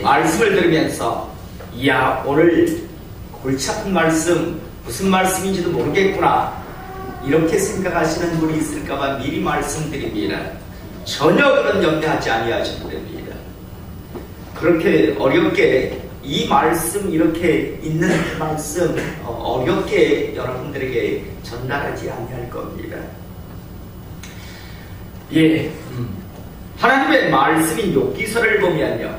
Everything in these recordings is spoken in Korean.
말씀을 들으면서 이야, 오늘 골치 아픈 말씀, 무슨 말씀인지도 모르겠구나, 이렇게 생각하시는 분이 있을까봐 미리 말씀드립니다. 전혀 그런 염려하지 아니하셔도 됩니다. 그렇게 어렵게 이 말씀, 이렇게 있는 그 말씀 어렵게 여러분들에게 전달하지 아니할 겁니다. 하나님의 말씀인 욥기서를 보면요,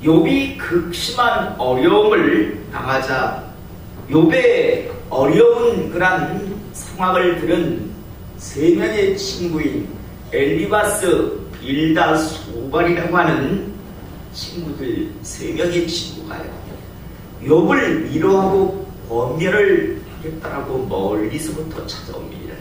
욥이 극심한 어려움을 당하자 욥의 어려운 그런 상황을 들은 세 명의 친구인 엘리바스, 빌다, 소발이라고 하는 친구들, 세 명의 친구가요, 욥을 위로하고 권면을 하겠다라고 멀리서부터 찾아옵니다.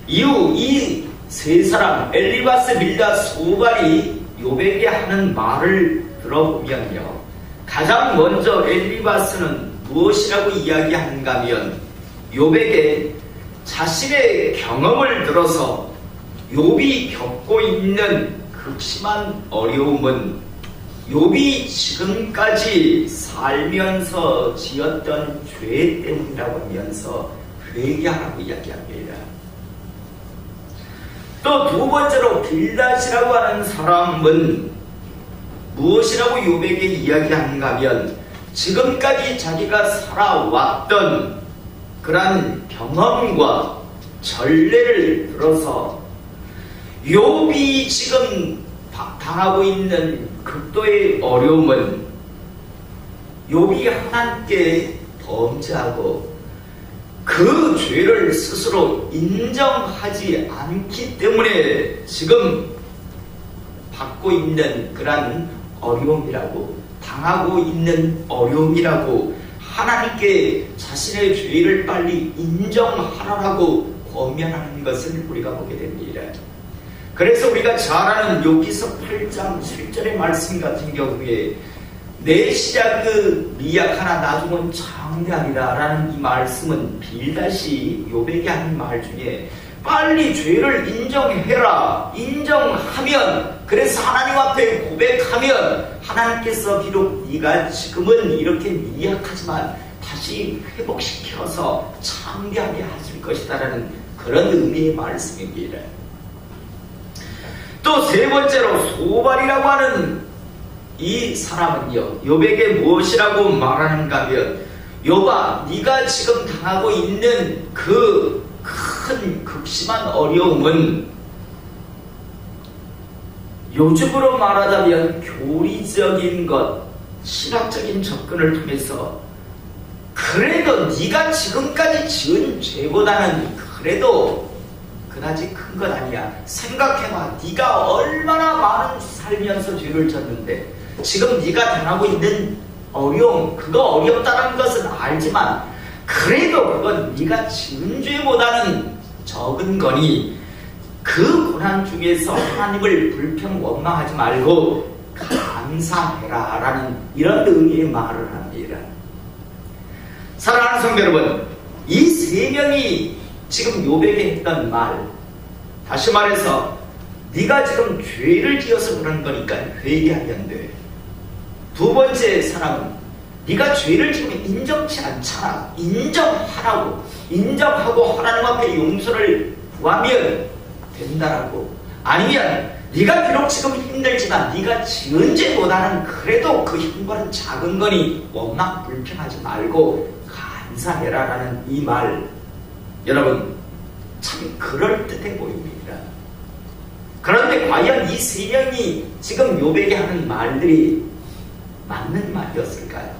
이후 이 세 사람, 엘리바스, 빌다, 소발이 욥에게 하는 말을 들어보면요, 가장 먼저 엘리바스는 무엇이라고 이야기하는가 하면 욥에게 자신의 경험을 들어서 욥이 겪고 있는 극심한 어려움은 욥이 지금까지 살면서 지었던 죄 때문이라고 하면서 회개하라고 이야기합니다. 또 두 번째로 빌닷이라고 하는 사람은 무엇이라고 욥에게 이야기하는가 하면 지금까지 자기가 살아왔던 그러한 경험과 전례를 들어서 욥이 지금 당하고 있는 극도의 어려움은 욥이 하나님께 범죄하고 그 죄를 스스로 인정하지 않기 때문에 지금 받고 있는 그런 어려움이라고, 당하고 있는 어려움이라고, 하나님께 자신의 죄를 빨리 인정하라고 권면하는 것을 우리가 보게 됩니다. 그래서 우리가 잘 아는 욥기서 8장 7절의 말씀 같은 경우에 내 시작은 미약하나 나중은 장대하리라 라는 이 말씀은 빌닷이 욥에게 하는 말 중에 빨리 죄를 인정해라, 인정하면, 그래서 하나님 앞에 고백하면 하나님께서 비록 네가 지금은 이렇게 미약하지만 다시 회복시켜서 창대하게 하실 것이다 라는 그런 의미의 말씀입니다. 또 세 번째로 소발이라고 하는 이 사람은요, 욥에게 무엇이라고 말하는가 하면 욥아, 네가 지금 당하고 있는 그 큰 극심한 어려움은 요즘으로 말하자면 교리적인 것, 신학적인 접근을 통해서 그래도 네가 지금까지 지은 죄보다는 그래도 그다지 큰 것 아니야. 생각해봐. 네가 얼마나 많은 살면서 죄를 졌는데 지금 네가 당하고 있는 어려움, 그거 어렵다는 것은 알지만 그래도 그건 네가 지은 죄보다는 적은 거니 그 고난 중에서 하나님을 불평 원망하지 말고 감사해라 라는 이런 의미의 말을 합니다. 사랑하는 성도 여러분, 이 세 명이 지금 욥에게 했던 말, 다시 말해서 네가 지금 죄를 지어서 그런 거니까 회개하면 돼. 두 번째 사람은 네가 죄를 지금 인정치 않잖아. 인정하라고. 인정하고 하나님 앞에 용서를 구하면 된다라고. 아니면 네가 비록 지금 힘들지만 네가 지은 죄보다는 그래도 그 힘과는 작은 거니 원망 불평하지 말고 감사해라 라는 이 말, 여러분 참 그럴듯해 보입니다. 그런데 과연 이 세 명이 지금 욥에게 하는 말들이 맞는 말이었을까요?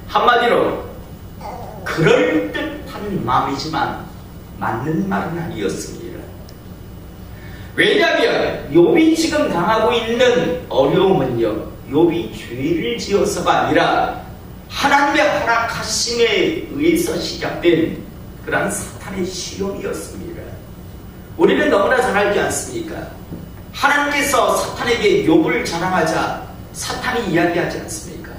한마디로 그럴듯한 마음이지만 맞는 말은 아니었습니다. 왜냐하면 욥이 지금 당하고 있는 어려움은요, 욥이 죄를 지어서가 아니라 하나님의 허락하심에 의해서 시작된 그런 사탄의 시험이었습니다. 우리는 너무나 잘 알지 않습니까? 하나님께서 사탄에게 욥을 자랑하자 사탄이 이야기하지 않습니까?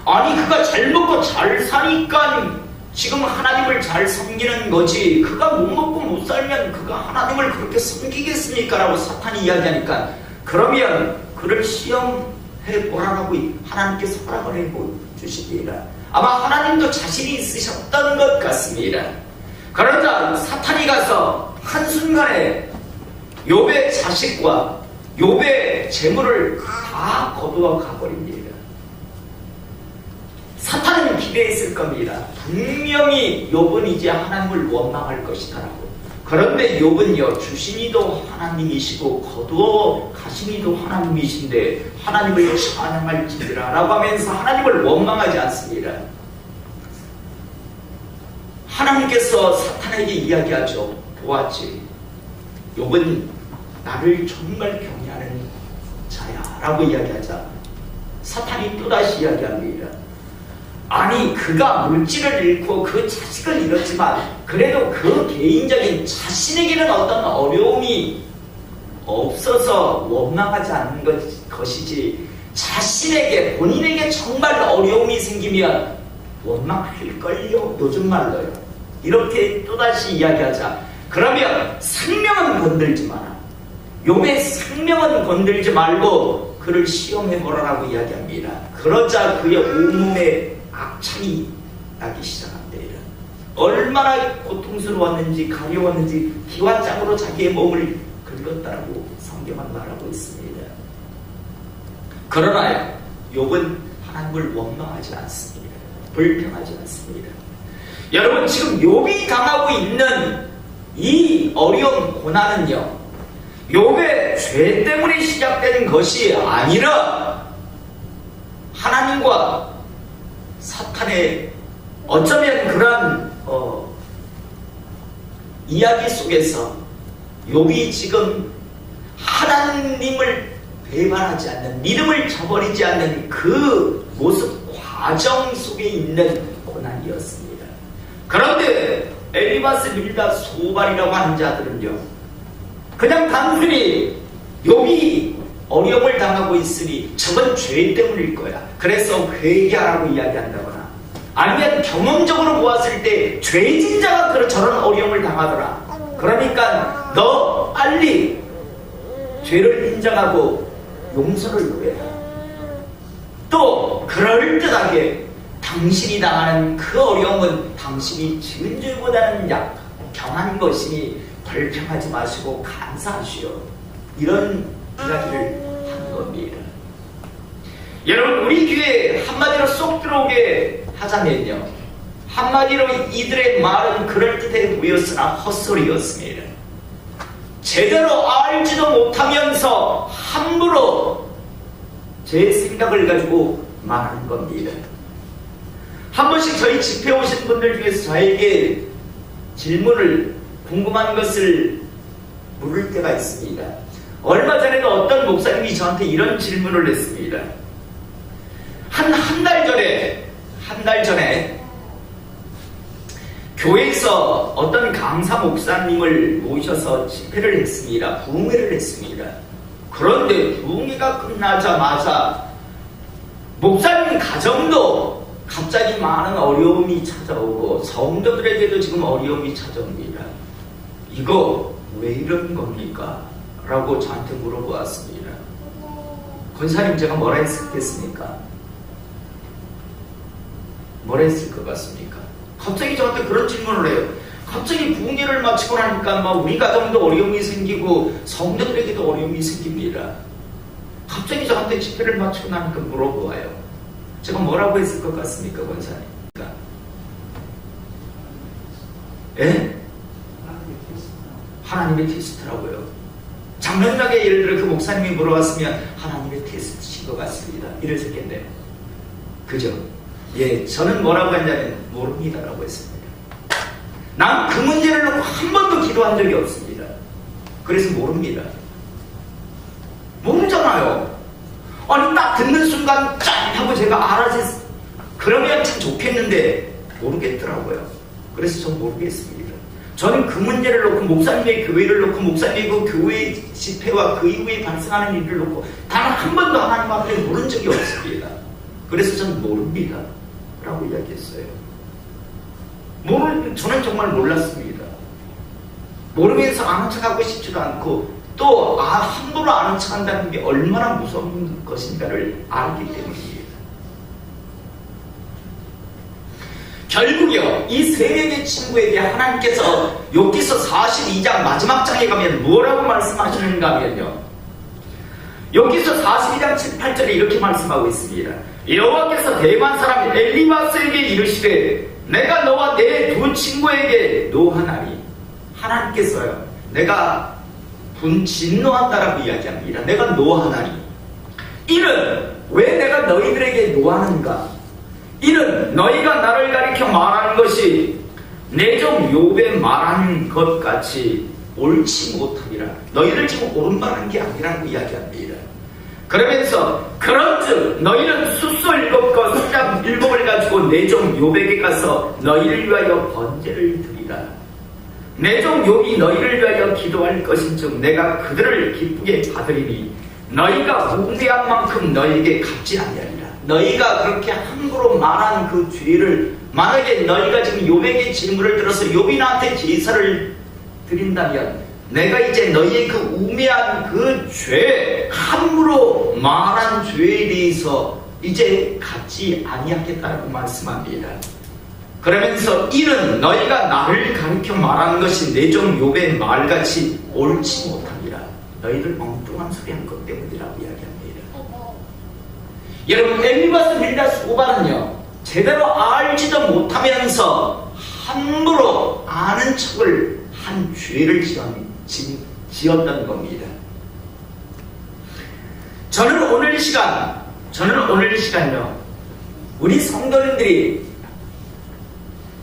아니 그가 잘 먹고 잘 사니까 지금 하나님을 잘 섬기는 거지, 그가 못 먹고 못 살면 그가 하나님을 그렇게 섬기겠습니까? 라고 사탄이 이야기하니까 그 그러면 그를 시험해 보라라고 하나님께서 허락을 해 주십니다. 아마 하나님도 자신이 있으셨던 것 같습니다. 그러자 사탄이 가서 한순간에 욥의 자식과 욥의 재물을 다 거두어 가버립니다. 사탄은 기대했을 겁니다. 분명히 욥은 이제 하나님을 원망할 것이다라고. 그런데 욥은요, 주신이도 하나님이시고 거두어 가시니도 하나님이신데 하나님을 찬양할지니라 라고 하면서 하나님을 원망하지 않습니다. 하나님께서 사탄에게 이야기하죠. 보았지, 욥은 나를 정말 경외하는 자야 라고 이야기하자 사탄이 또다시 이야기합니다. 아니, 그가 물질을 잃고 그 자식을 잃었지만 그래도 그 개인적인 자신에게는 어떤 어려움이 없어서 원망하지 않는 것이지, 자신에게, 본인에게 정말 어려움이 생기면 원망할걸요, 요즘 말로요. 이렇게 또다시 이야기하자 그러면 생명은 건들지 마라, 욥의 생명은 건들지 말고 그를 시험해보라라고 이야기합니다. 그러자 그의 온몸에 악창이 나기 시작한대요. 얼마나 고통스러웠는지 가려웠는지 기와장으로 자기의 몸을 긁었다고 성경은 말하고 있습니다. 그러나 욥은 하나님을 원망하지 않습니다. 불평하지 않습니다. 여러분, 지금 욥이 당하고 있는 이 어려운 고난은요, 욥의 죄 때문에 시작된 것이 아니라 하나님과 사탄의 어쩌면 그런 이야기 속에서 욥이 지금 하나님을 배반하지 않는, 믿음을 저버리지 않는 그 모습 과정 속에 있는 고난이었습니다. 그런데 엘리바스, 빌닷, 소발이라고 하는 자들은요, 그냥 단순히 욥이 어려움을 당하고 있으니 저건 죄 때문일 거야, 그래서 회개하라고 이야기한다거나, 아니면 경험적으로 보았을 때 죄진 자가 저런 어려움을 당하더라, 그러니까 너 빨리 죄를 인정하고 용서를 구해라. 또 그럴듯하게 당신이 당하는 그 어려움은 당신이 지은 죄보다는 강한 것이니 불평하지 마시고 감사하시오, 이런 이야기를 하는 겁니다. 여러분, 우리 귀에 한마디로 쏙 들어오게 하자면요, 한마디로 이들의 말은 그럴듯해 보였으나 헛소리였습니다. 제대로 알지도 못하면서 함부로 제 생각을 가지고 말하는 겁니다. 한 번씩 저희 집회 오신 분들 중에서 저에게 질문을, 궁금한 것을 물을 때가 있습니다. 얼마 전에도 어떤 목사님이 저한테 이런 질문을 했습니다. 한 달 전에 교회에서 어떤 강사 목사님을 모셔서 집회를 했습니다. 부흥회를 했습니다. 그런데 부흥회가 끝나자마자 목사님 가정도 갑자기 많은 어려움이 찾아오고 성도들에게도 지금 어려움이 찾아옵니다. 이거 왜 이런 겁니까? 라고 저한테 물어보았습니다. 권사님, 제가 뭐라 했겠습니까? 뭐라 했을 것 같습니까? 갑자기 저한테 그런 질문을 해요. 갑자기 부흥회를 마치고 나니까 우리 가정도 어려움이 생기고 성도들에게도 어려움이 생깁니다. 갑자기 저한테 집회를 마치고 나니까 물어보아요. 제가 뭐라고 했을 것 같습니까, 권사님? 예? 하나님의 테스트라고요. 장면하게 예를 들어 그 목사님이 물어봤으면 하나님의 테스트신 것 같습니다, 이랬겠네요. 그죠? 예, 저는 뭐라고 했냐면 모릅니다라고 했습니다. 난 그 문제를 놓고 한 번도 기도한 적이 없습니다. 그래서 모릅니다. 모르잖아요. 아니, 딱 듣는 순간 짠 하고 제가 알아서 그러면 참 좋겠는데 모르겠더라고요. 그래서 전 모르겠습니다. 저는 그 문제를 놓고, 목사님의 교회를 놓고, 목사님의 그 교회 집회와 그 이후에 발생하는 일을 놓고 단 한 번도 하나님 앞에 물은 적이 없습니다. 그래서 저는 모릅니다 라고 이야기했어요. 저는 정말 몰랐습니다. 모르면서 아는 척하고 싶지도 않고 또 함부로 아는 척한다는 게 얼마나 무서운 것인가를 알기 때문입니다. 결국요, 이 세 명의 친구에게 하나님께서 욥기서 42장 마지막 장에 가면 뭐라고 말씀하시는가 하면요, 욥기서 42장 7, 8절에 이렇게 말씀하고 있습니다. 여호와께서 대만 사람 엘리바스에게 이르시되 내가 너와 내 두 친구에게 노하나니, 하나님께서요, 내가 진노한다라고 이야기합니다. 내가 노하나니, 이는 왜 내가 너희들에게 노하는가? 이는 너희가 나를 가리켜 말하는 것이 내 종 욥의 말하는 것 같이 옳지 못함이라. 너희를 지금 옳은 말한 게 아니라고 이야기합니다. 그러면서 그런즉 너희는 숫소 7과 숫장 7을 가지고 내 종 욥에게 가서 너희를 위하여 번제를 드리라. 내 종 욥이 너희를 위하여 기도할 것인즉 내가 그들을 기쁘게 받으리니 너희가 우대한 만큼 너희에게 갚지 아니하리라. 너희가 그렇게 함부로 말한 그 죄를, 만약에 너희가 지금 욥에게 질문을 들어서 욥이 나한테 제사를 드린다면 내가 이제 너희의 그 우매한 그 죄, 함부로 말한 죄에 대해서 이제 갚지 아니하겠다고 말씀합니다. 그러면서 이는 너희가 나를 가리켜 말하는 것이 내 종 욥의 말같이 옳지 못합니다. 너희들 엉뚱한 소리 한 것 때문이라고 이야기합니다. 여러분, 엘리바스, 빌다스, 오바는요, 제대로 알지도 못하면서 함부로 아는 척을 한 죄를 지었던 겁니다. 저는 오늘 시간요, 우리 성도님들이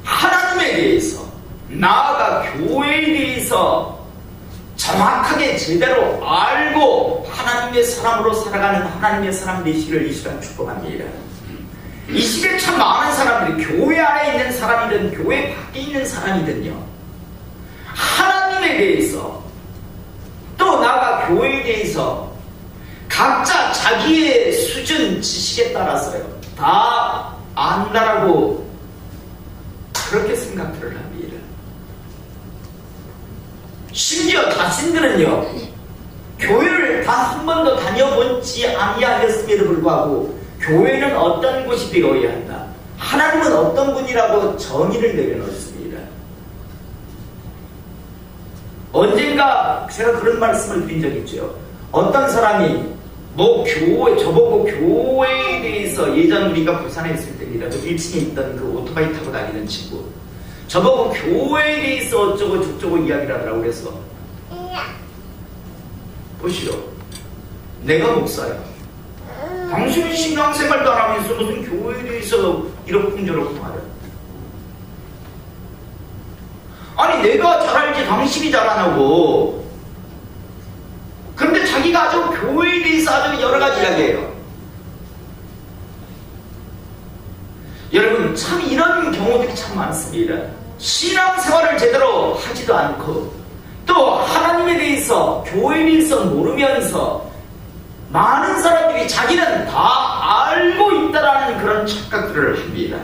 하나님에 대해서, 나아가 교회에 대해서 정확하게 제대로 알고 하나님의 사람으로 살아가는 하나님의 사람 되시기를 이 시간 축복합니다. 이 시기에 참 많은 사람들이, 교회 안에 있는 사람이든 교회 밖에 있는 사람이든요, 하나님에 대해서 또 나아가 교회에 대해서 각자 자기의 수준 지식에 따라서요 다 안다라고 그렇게 생각들을 합니다. 심지어 자신들은요, 교회를 다 한 번도 다녀보지 아니하였음에도 불구하고 교회는 어떤 곳이 되어야 한다, 하나님은 어떤 분이라고 정의를 내려놓습니다. 언젠가 제가 그런 말씀을 드린 적이 있죠. 어떤 사람이 저보고 교회에 대해서, 예전 우리가 부산에 있을 때입니다. 그 1층에 있던 그 오토바이 타고 다니는 친구, 저보고 교회에 대해서 어쩌고 저쩌고 이야기를 하더라고. 그래서 보시오, 내가 목사야. 당신은 신앙생활도 안 하면서 무슨 교회에 대해서 이러쿵저러쿵 하려. 아니, 내가 잘 알지 당신이 잘 안 하고. 그런데 자기가 아주 교회에 대해서 아주 여러 가지 이야기해요. 여러분, 참 이런 경우들이 참 많습니다. 신앙생활을 제대로 하지도 않고 또 하나님에 대해서, 교회에 대해서 모르면서 많은 사람들이 자기는 다 알고 있다라는 그런 착각들을 합니다.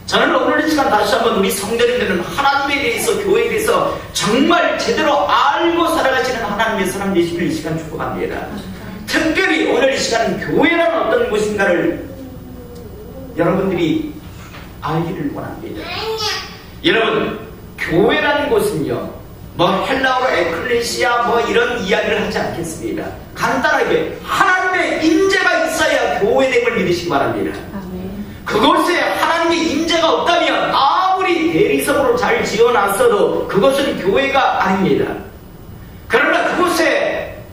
저는 오늘 이 시간 다시 한번 우리 성도님들은 하나님에 대해서, 교회에 대해서 정말 제대로 알고 살아가시는 하나님의 사람 되시길 이 시간 축복합니다. 특별히 오늘 이 시간은 교회란 어떤 곳인가를 여러분들이 알기를 원합니다. 여러분, 교회라는 곳은요, 헬라어로 에클레시아 이런 이야기를 하지 않겠습니다. 간단하게 하나님의 임재가 있어야 교회됨을 믿으시기 바랍니다. 그곳에 하나님의 임재가 없다면 아무리 대리석으로 잘 지어놨어도 그것은 교회가 아닙니다. 그러나 그곳에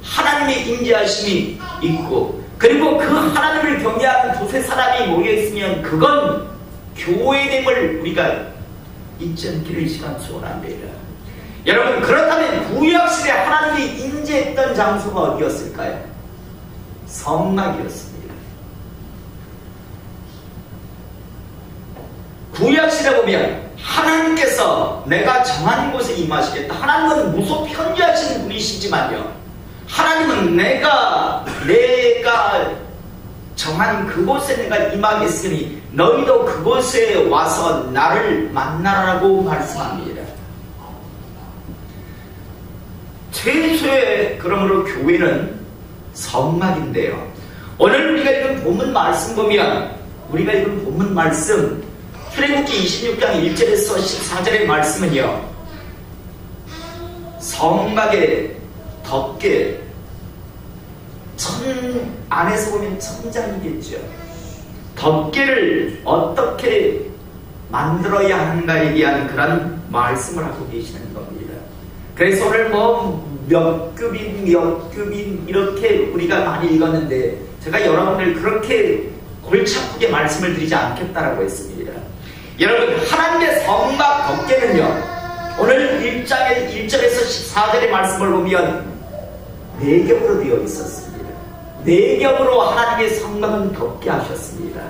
하나님의 임재하심이 있고, 그리고 그 하나님을 경외하는 두세 사람이 모여있으면 그건 교회됨을 우리가 잊지 않기를 이 시간 소원합니다. 여러분, 그렇다면 구약시대 하나님이 임재했던 장소가 어디였을까요? 성막이었습니다. 구약시대 보면 하나님께서 내가 정한 곳에 임하시겠다. 하나님은 무속 편지하시는 분이시지만요, 하나님은 내가 정한 그곳에 내가 임하겠으니 너희도 그곳에 와서 나를 만나라고 말씀합니다. 최소의 그러므로 교회는 성막인데요. 오늘 우리가 읽은 본문 말씀 보면 우리가 읽은 본문 말씀 출애굽기 26장 1절에서 14절의 말씀은요. 성막의 덮개 안에서 보면 천장이겠죠. 덮개를 어떻게 만들어야 하는가에 대한 그런 말씀을 하고 계시는 겁니다. 그래서 오늘 몇 급인 이렇게 우리가 많이 읽었는데 제가 여러분들 그렇게 골치 아프게 말씀을 드리지 않겠다라고 했습니다. 여러분 하나님의 성막 덮개는요. 오늘 1절에서 14절의 말씀을 보면 4겹으로 되어 있었습니다. 4겹으로 하나님의 성막은 덮게 하셨습니다.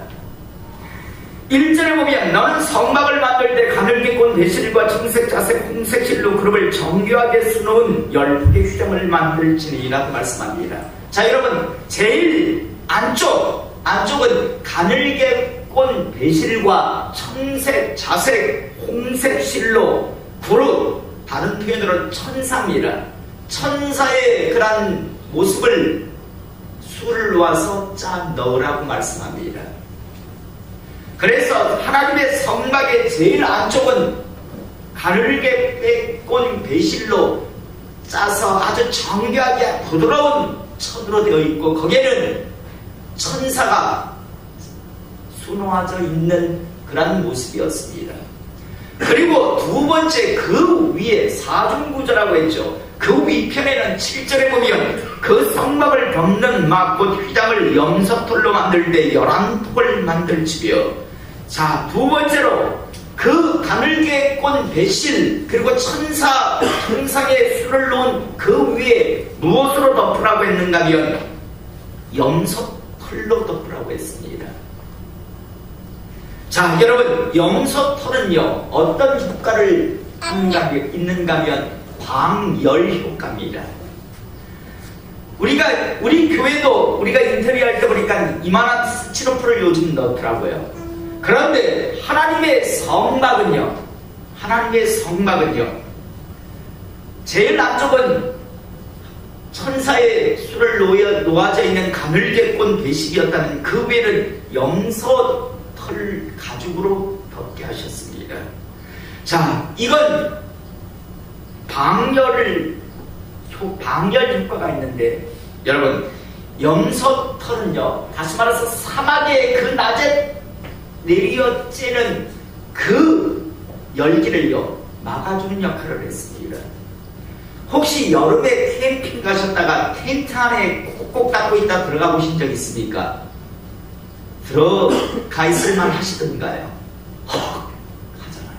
1절에 보면 너는 성막을 만들 때 가늘게 꼰 배실과 청색, 자색, 홍색 실로 그룹을 정교하게 수놓은 10개의 휴정을 만들지니 라고 말씀합니다. 자 여러분 제일 안쪽은 가늘게 꼰 배실과 청색, 자색, 홍색 실로 그룹 다른 표현으로 천사입니다. 천사의 그런 모습을 수를 놓아서 짜 넣으라고 말씀합니다. 그래서 하나님의 성막의 제일 안쪽은 가늘게 꼰 배실로 짜서 아주 정교하게 부드러운 천으로 되어 있고 거기에는 천사가 수놓아져 있는 그런 모습이었습니다. 그리고 두 번째 그 위에 사중구조라고 했죠. 그 위편에는 7절에 보면 그 성막을 덮는 막 곧 휘장을 염소털로 만들 때 11톡을 만들지며 자 두 번째로 그 가늘게 꼰 배실 그리고 천상의 수를 놓은 그 위에 무엇으로 덮으라고 했는가 하면 염소털로 덮으라고 했습니다. 자 여러분 염소털은요 어떤 효과를 있는가 하면 광열 효과입니다. 우리 교회도 우리가 인터뷰 할 때 보니까 이만한 스티로폼을 요즘 넣더라고요. 그런데 하나님의 성막은요 제일 안쪽은 천사의 수를 놓아져 있는 가늘게 꼰 배실이었다면 그 위에는 염소털 가죽으로 덮게 하셨습니다. 자 이건 방열 효과가 있는데 여러분 염소털은요 다시 말해서 사막의 그 낮에 내리어지는 그 열기를요 막아주는 역할을 했습니다. 혹시 여름에 캠핑 가셨다가 텐트 안에 콕콕 닫고 있다 들어가 보신 적 있습니까? 들어가 있을만 하시던가요? 하잖아요.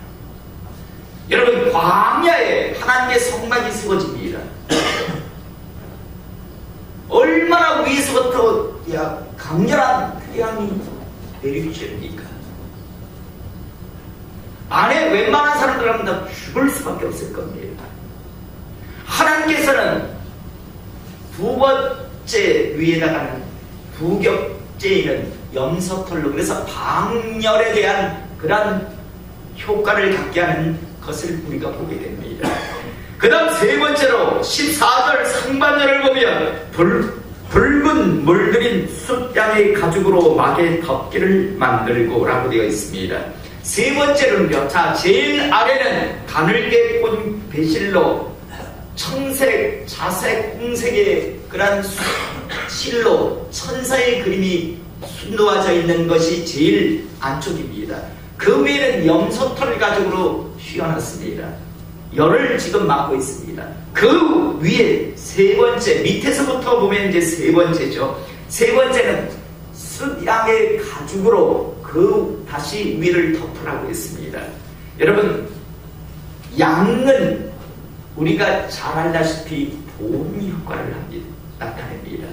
여러분 광야에 하나님의 성막이 세워집니다. 얼마나 위에서부터 강렬한 태양이 내리쬐니까 안에 웬만한 사람들은 다 죽을 수밖에 없을 겁니다. 하나님께서는 두 번째 위에다가는 두 겹째에는 염소털로 그래서 방열에 대한 그런 효과를 갖게 하는 것을 우리가 보게 됩니다. 그 다음 세 번째로 14절 상반절을 보면 붉은 물들인 숫양의 가죽으로 막의 덮개를 만들고 라고 되어 있습니다. 세 번째는요. 자 제일 아래는 가늘게 꼰 배실로 청색, 자색, 홍색의 그런 실로 천사의 그림이 순놓아져 있는 것이 제일 안쪽입니다. 그 위에는 염소털 가죽으로 휘어놨습니다. 열을 지금 막고 있습니다. 그 위에 세 번째 밑에서부터 보면 이제 세 번째죠. 세 번째는 숫양의 가죽으로 그 다시 위를 덮으라고 했습니다. 여러분 양은 우리가 잘 알다시피 보온 효과를 나타냅니다.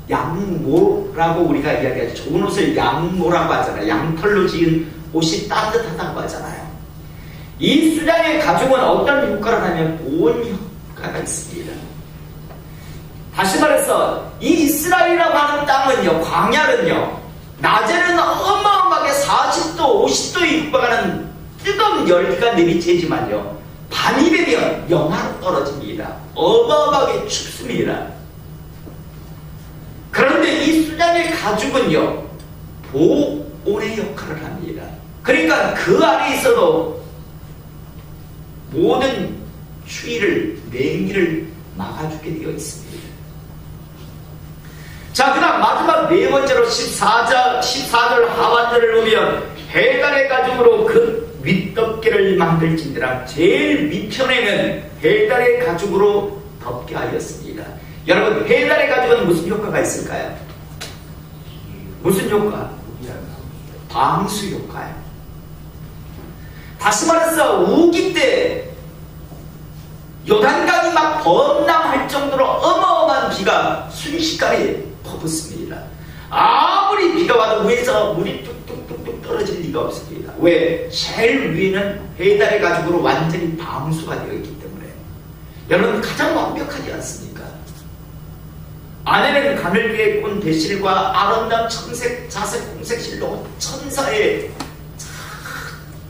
양모라고 우리가 이야기하죠. 좋은 옷을 양모라고 하잖아요. 양털로 지은 옷이 따뜻하다고 하잖아요. 이 수량의 가죽은 어떤 효과를 하냐면 보온 효과가 있습니다. 다시 말해서 이 이스라엘이라고 하는 땅은요, 광야는요, 낮에는 어마어마하게 40도, 50도에 육박하는 뜨거운 열기가 내리쬐지만요, 밤이 되면 영하로 떨어집니다. 어마어마하게 춥습니다. 그런데 이 수장의 가죽은요, 보온의 역할을 합니다. 그러니까 그 안에 있어도 모든 추위를, 냉기를 막아주게 되어 있습니다. 자, 그 다음 마지막 네 번째로 14절 하반절을 보면 해달의 가죽으로 그 윗덮개를 만들진대라. 제일 밑편에는 해달의 가죽으로 덮게 하였습니다. 여러분, 해달의 가죽은 무슨 효과가 있을까요? 무슨 효과? 방수 효과예요. 다시 말해서 우기 때 요단강이 막 범람할 정도로 어마어마한 비가 순식간에 퍼붓습니다. 아무리 비가 와도 위에서 물이 뚝뚝뚝뚝 떨어질 리가 없습니다. 왜? 제일 위에는 해달의 가죽으로 완전히 방수가 되어 있기 때문에. 여러분, 가장 완벽하지 않습니까? 안에는 가늘게 꼰 배실과 아름다운 청색, 자색, 홍색 실로 천사의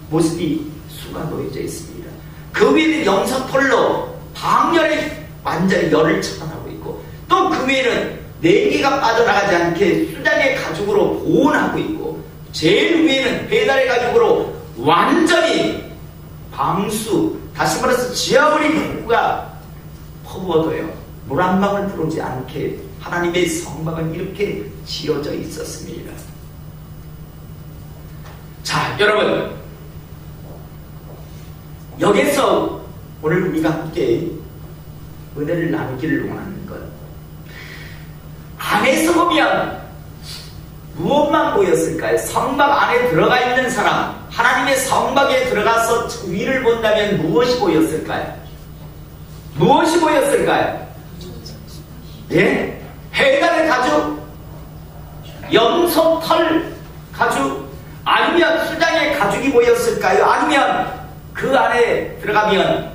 모습이 수가 놓여져 있습니다. 그 위에는 영서털로 방열에 완전히 열을 차단하고 있고, 또 그 위에는 냉기가 빠져나가지 않게 수장의 가죽으로 보온하고 있고, 제일 위에는 해달의 가죽으로 완전히 방수, 다시 말해서 지하물이 누가 퍼부어도요 물 한 방울 들어오지 않게 하나님의 성막은 이렇게 지어져 있었습니다. 자, 여러분, 여기서 오늘 우리가 함께 은혜를 나누기를 원하는 것, 안에서 보면 무엇만 보였을까요? 성막 안에 들어가 있는 사람, 하나님의 성막에 들어가서 위를 본다면 무엇이 보였을까요? 무엇이 보였을까요? 예? 해달의 가죽, 염소털 가죽, 아니면 수장의 가죽이 보였을까요? 아니면 그 안에 들어가면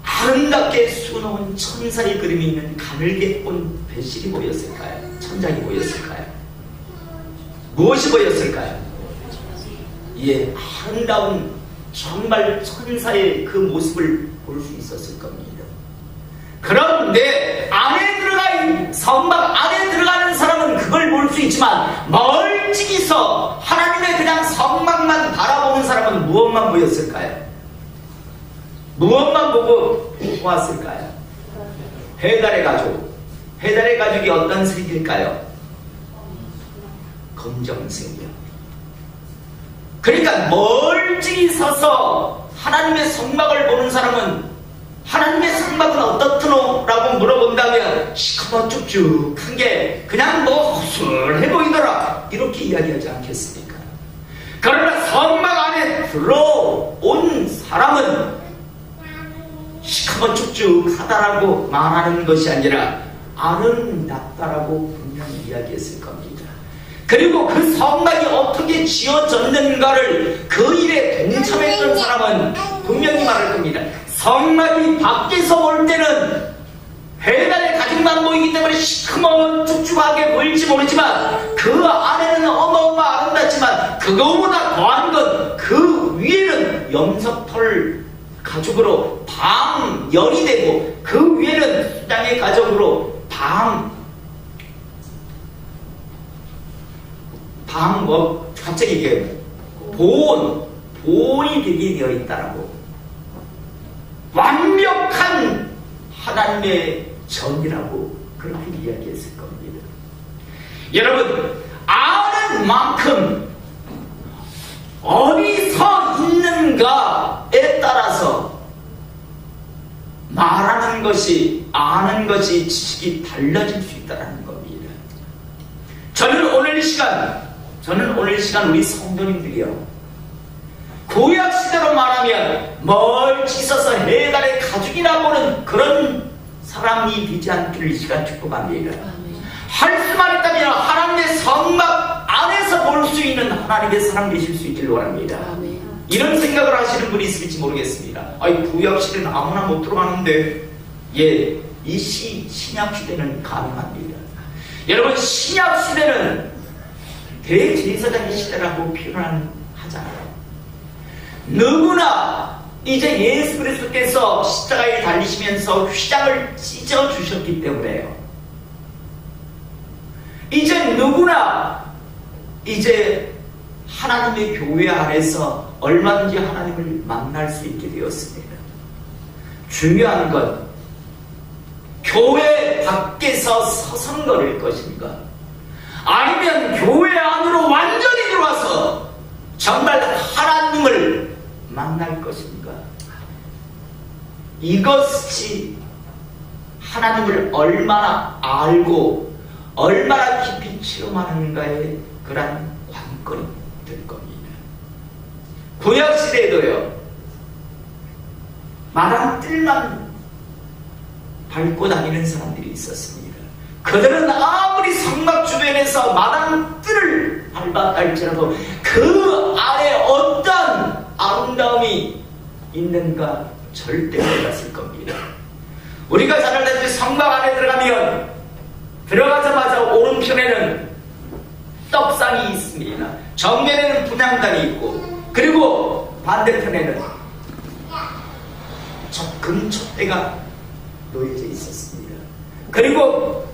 아름답게 수놓은 천사의 그림이 있는 가늘게 꼰 배실이 보였을까요? 천장이 보였을까요? 무엇이 보였을까요? 예, 아름다운 정말 천사의 그 모습을 볼 수 있었을 겁니다. 그런데 안에 들어가 성막 안에 들어가는 사람은 그걸 볼 수 있지만, 멀찍이서 하나님의 그냥 성막만 바라보는 사람은 무엇만 보였을까요? 무엇만 보고 보았을까요? 해달의 가죽. 해달의 가죽이 어떤 색일까요? 검정색이요. 그러니까 멀찍이 서서 하나님의 성막을 보는 사람은, 하나님의 성막은 어떻더노? 라고 물어본다면 시커먼 쭉쭉한 게 그냥 뭐 허술해 보이더라, 이렇게 이야기하지 않겠습니까? 그러나 성막 안에 들어온 사람은 시커먼 쭉쭉하다라고 말하는 것이 아니라 아름답다라고 분명히 이야기했을 겁니다. 그리고 그 성막이 어떻게 지어졌는가를 그 일에 동참했던 사람은 분명히 말할 겁니다. 성막이 밖에서 볼 때는 해달의 가죽만 보이기 때문에 시커먼 쭉쭉하게 보일지 모르지만, 그 안에는 어마어마 아름답지만 그거보다 더한 건 그 위에는 염소털 가죽으로 방열이 되고, 그 위에는 수장의 가죽으로 갑자기 이게 보온이 되게 되어 있다라고. 완벽한 하나님의 전이라고 그렇게 이야기했을 겁니다. 여러분, 아는 만큼 어디서 있는가에 따라서 말하는 것이, 아는 것이, 지식이 달라질 수 있다는 겁니다. 저는 오늘 시간 우리 성도님들이요, 구약시대로 말하면 멀찍이 서서 해달의 가죽이라 보는 그런 사람이 되지 않기를 이 시간 축복합니다. 할 수만 있다면 하나님의 성막 안에서 볼 수 있는 하나님의 사람 되실 수 있기를 원합니다. 이런 생각을 하시는 분이 있을지 모르겠습니다. 아이, 구약시대는 아무나 못 들어가는데, 예, 이 신약시대는 가능합니다. 여러분, 신약시대는 대제사장의 시대라고 표현하잖아요. 누구나 이제 예수 그리스도께서 십자가에 달리시면서 휘장을 찢어주셨기 때문에요. 이제 누구나 이제 하나님의 교회 안에서 얼마든지 하나님을 만날 수 있게 되었습니다. 중요한 건 교회 밖에서 서성거릴 것인가, 아니면 교회 안으로 완전히 들어와서 정말 하나님을 만날 것인가. 이것이 하나님을 얼마나 알고 얼마나 깊이 체험하는가의 그런 관건이 될 겁니다. 구약시대에도요, 마당 뜰만 밟고 다니는 사람들이 있었습니다. 그들은 아무리 성막 주변에서 마당 뜰을 밟았다 할지라도 그 안에 어떤 아름다움이 있는가 절대 몰랐을 겁니다. 우리가 잘 알다시피 성막 안에 들어가자마자 오른편에는 떡상이 있습니다. 정면에는 분향단이 있고, 그리고 반대편에는 금촛대가 놓여져 있었습니다. 그리고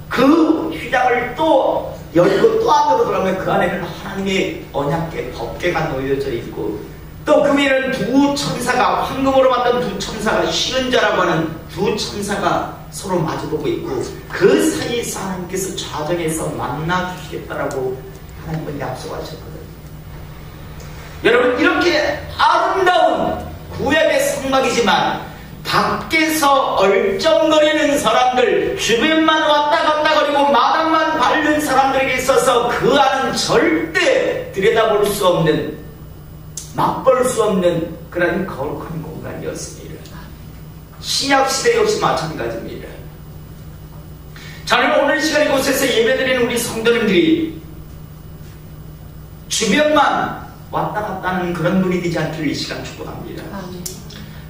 그 휘장을 또 열고 또 안으로 들어가면 그 안에는 하나님의 언약궤, 법궤가 놓여져 있고, 또 그 위에는 두 천사가, 황금으로 만든 두 천사가, 시은자라고 하는 두 천사가 서로 마주보고 있고, 그 사이에서 하나님께서 좌정에서 만나 주시겠다라고 하나님은 약속하셨거든요. 여러분, 이렇게 아름다운 구약의 성막이지만 밖에서 얼쩡거리는 사람들, 주변만 왔다 갔다 거리고 마당만 밟는 사람들에게 있어서 그 안은 절대 들여다볼 수 없는, 맛볼 수 없는 그런 거룩한 공간이었습니다. 신약시대 역시 마찬가지입니다. 저는 오늘 시간 이곳에서 예배드리는 우리 성도님들이 주변만 왔다 갔다 하는 그런 분이 되지 않기를 이 시간 축복합니다. 아멘.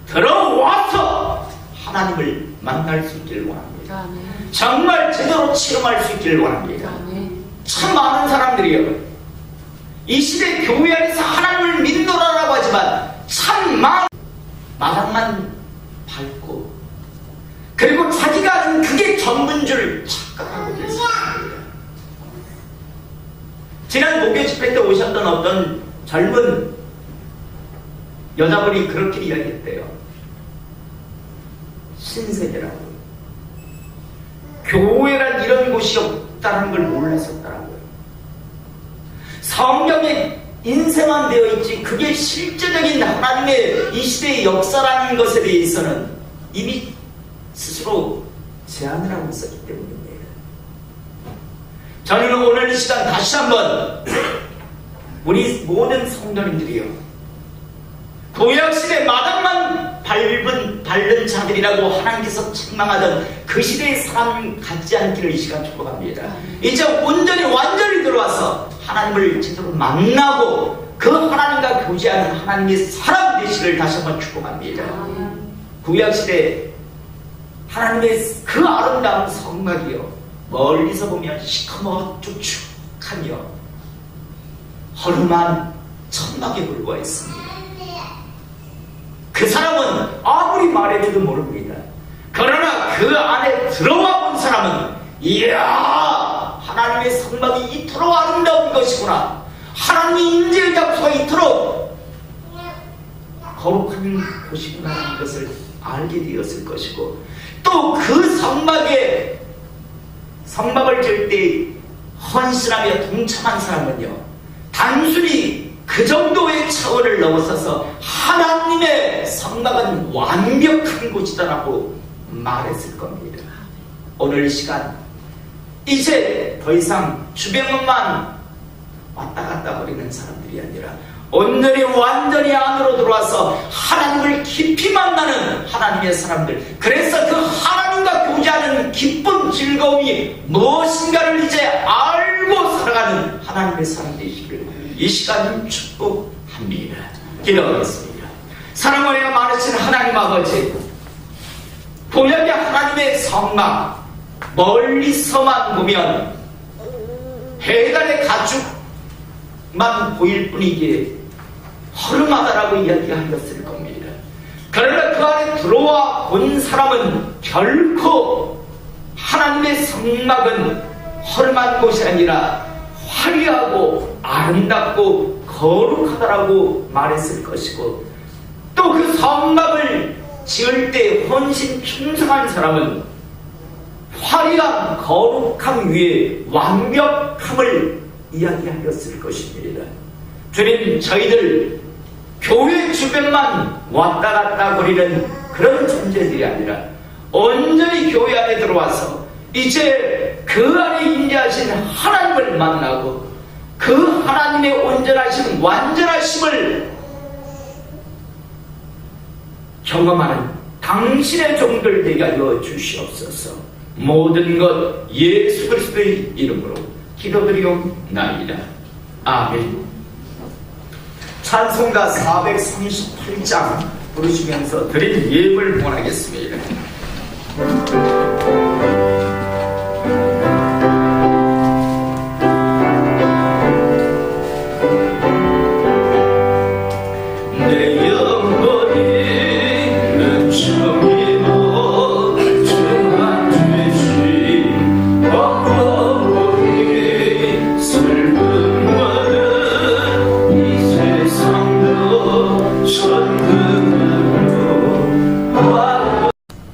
들어와서 하나님을 만날 수 있기를 원합니다. 아멘. 정말 제대로 체험할 수 있기를 원합니다. 아멘. 참 많은 사람들이요, 이 시대 교회 안에서 하나님을 믿노라라고 하지만 참 마당만 밟고, 그리고 자기가 아는 그게 전부인 줄 착각하고 있습니다. 지난 목요 집회 때 오셨던 어떤 젊은 여자분이 그렇게 이야기했대요. 신세계라고, 교회란 이런 곳이 없다는 걸 몰랐었더라고요. 성경에 인쇄만 되어 있지 그게 실제적인 하나님의 이 시대의 역사라는 것에 대해서는 이미 스스로 제안을 하고 있었기 때문입니다. 저는 오늘 이 시간 다시 한번 우리 모든 성도님들이요, 구약시대 마당만 밟는 자들이라고 하나님께서 책망하던 그 시대의 사람 같지 않기를 이 시간 축복합니다. 이제 온전히 완전히 들어와서 하나님을 제대로 만나고 그 하나님과 교제하는 하나님의 사람 되시를 다시 한번 축복합니다. 구약시대 하나님의 그 아름다운 성막이요, 멀리서 보면 시커멓 축축하며 허름한 천막에 불과했습니다. 그 사람은 아무리 말해줘도 모릅니다. 그러나 그 안에 들어와 본 사람은, 이야, 하나님의 성막이 이토록 아름다운 것이구나, 하나님의 인재의 장소가 이토록 거룩한 곳이구나 하는 것을 알게 되었을 것이고, 또 그 성막을 지을 때 헌신하며 동참한 사람은요, 단순히 그 정도의 차원을 넘어서서 하나님의 성막은 완벽한 곳이다라고 말했을 겁니다. 오늘 시간 이제 더 이상 주변만 왔다 갔다 거리는 사람들이 아니라 온전히 완전히 안으로 들어와서 하나님을 깊이 만나는 하나님의 사람들, 그래서 그 하나님과 교제하는 기쁨, 즐거움이 무엇인가를 이제 알고 살아가는 하나님의 사람들이시길 이 시간 축복합니다. 기도하겠습니다. 사랑과 은혜가 많으신 하나님 아버지, 구약의 하나님의 성막 멀리서만 보면 해달의 가죽만 보일 뿐이기에 허름하다라고 이야기하였을 겁니다. 그러나 그 안에 들어와 본 사람은 결코 하나님의 성막은 허름한 곳이 아니라 화려하고 아름답고 거룩하다라고 말했을 것이고, 또 그 성막을 지을 때 헌신 충성한 사람은 화려한 거룩함 위에 완벽함을 이야기하였을 것입니다. 주님, 저희들 교회 주변만 왔다 갔다 거리는 그런 존재들이 아니라 온전히 교회 안에 들어와서 이제 그 안에 임재하신 하나님을 만나고 그 하나님의 온전하심, 완전하심을 경험하는 당신의 종들 되게 하여 주시옵소서. 모든 것 예수 그리스도의 이름으로 기도드리옵나이다. 아멘. 찬송가 438장 부르시면서 드린 예물 원하겠습니다.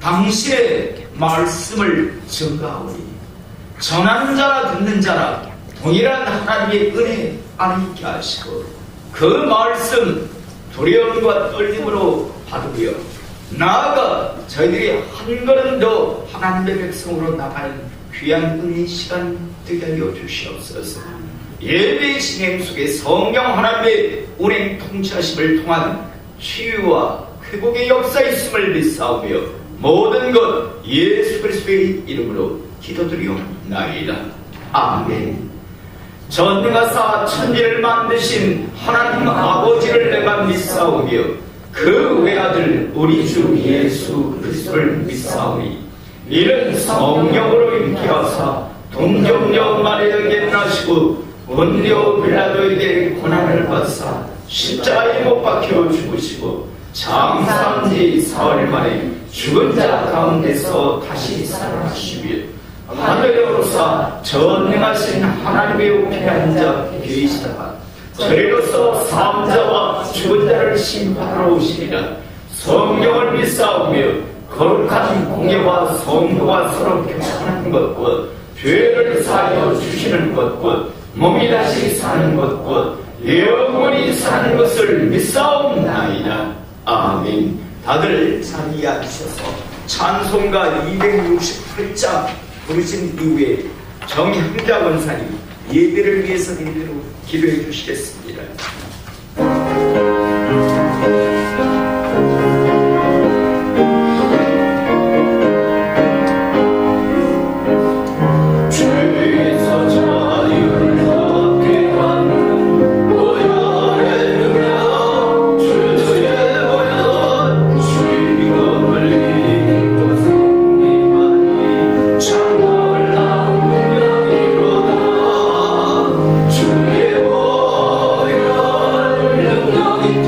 당신의 말씀을 증거하오니 전하는 자나 듣는 자나 동일한 하나님의 은혜 안에 있게 하시고 그 말씀 두려움과 떨림으로 받으며 나아가 저희들이 한 걸음 더 하나님의 백성으로 나가는 귀한 은혜의 시간 되게 하여 주시옵소서. 예배 진행 속에 성령 하나님의 운행 통치하심을 통한 치유와 회복의 역사 있음을 믿사오며 모든 것 예수 그리스도의 이름으로 기도드리옵나이다. 아멘. 전능하사 천지를 만드신 하나님 아버지를 내가 믿사오며 그 외아들 우리 주 예수 그리스도를 믿사오니 이는 성령으로 임케하사 동정녀 마리아에게 나시고 본디오 빌라도에게 고난을 받사 십자가에 못 박혀 죽으시고 장사한지 사흘 만에 죽은 자 가운데서 다시 살아나시며 하늘에 오르사 전능하신 하나님의 우편에 앉아 계시다가 저희로서 사망자와 죽은 자를 심판하러 오시리라. 성령을 믿사오며 거룩한 공예와 성도와 서로 교통하는 것과 죄를 사하여 주시는 것과 몸이 다시 사는 것과 영원히 사는 것을 믿사옵나이다. 아멘. 다들 자리에 앉으셔서 찬송가 268장 부르신 이후에 정향자 권사님 예배를 위해서 이대로 기도해 주시겠습니다. 주의 보혈 능력이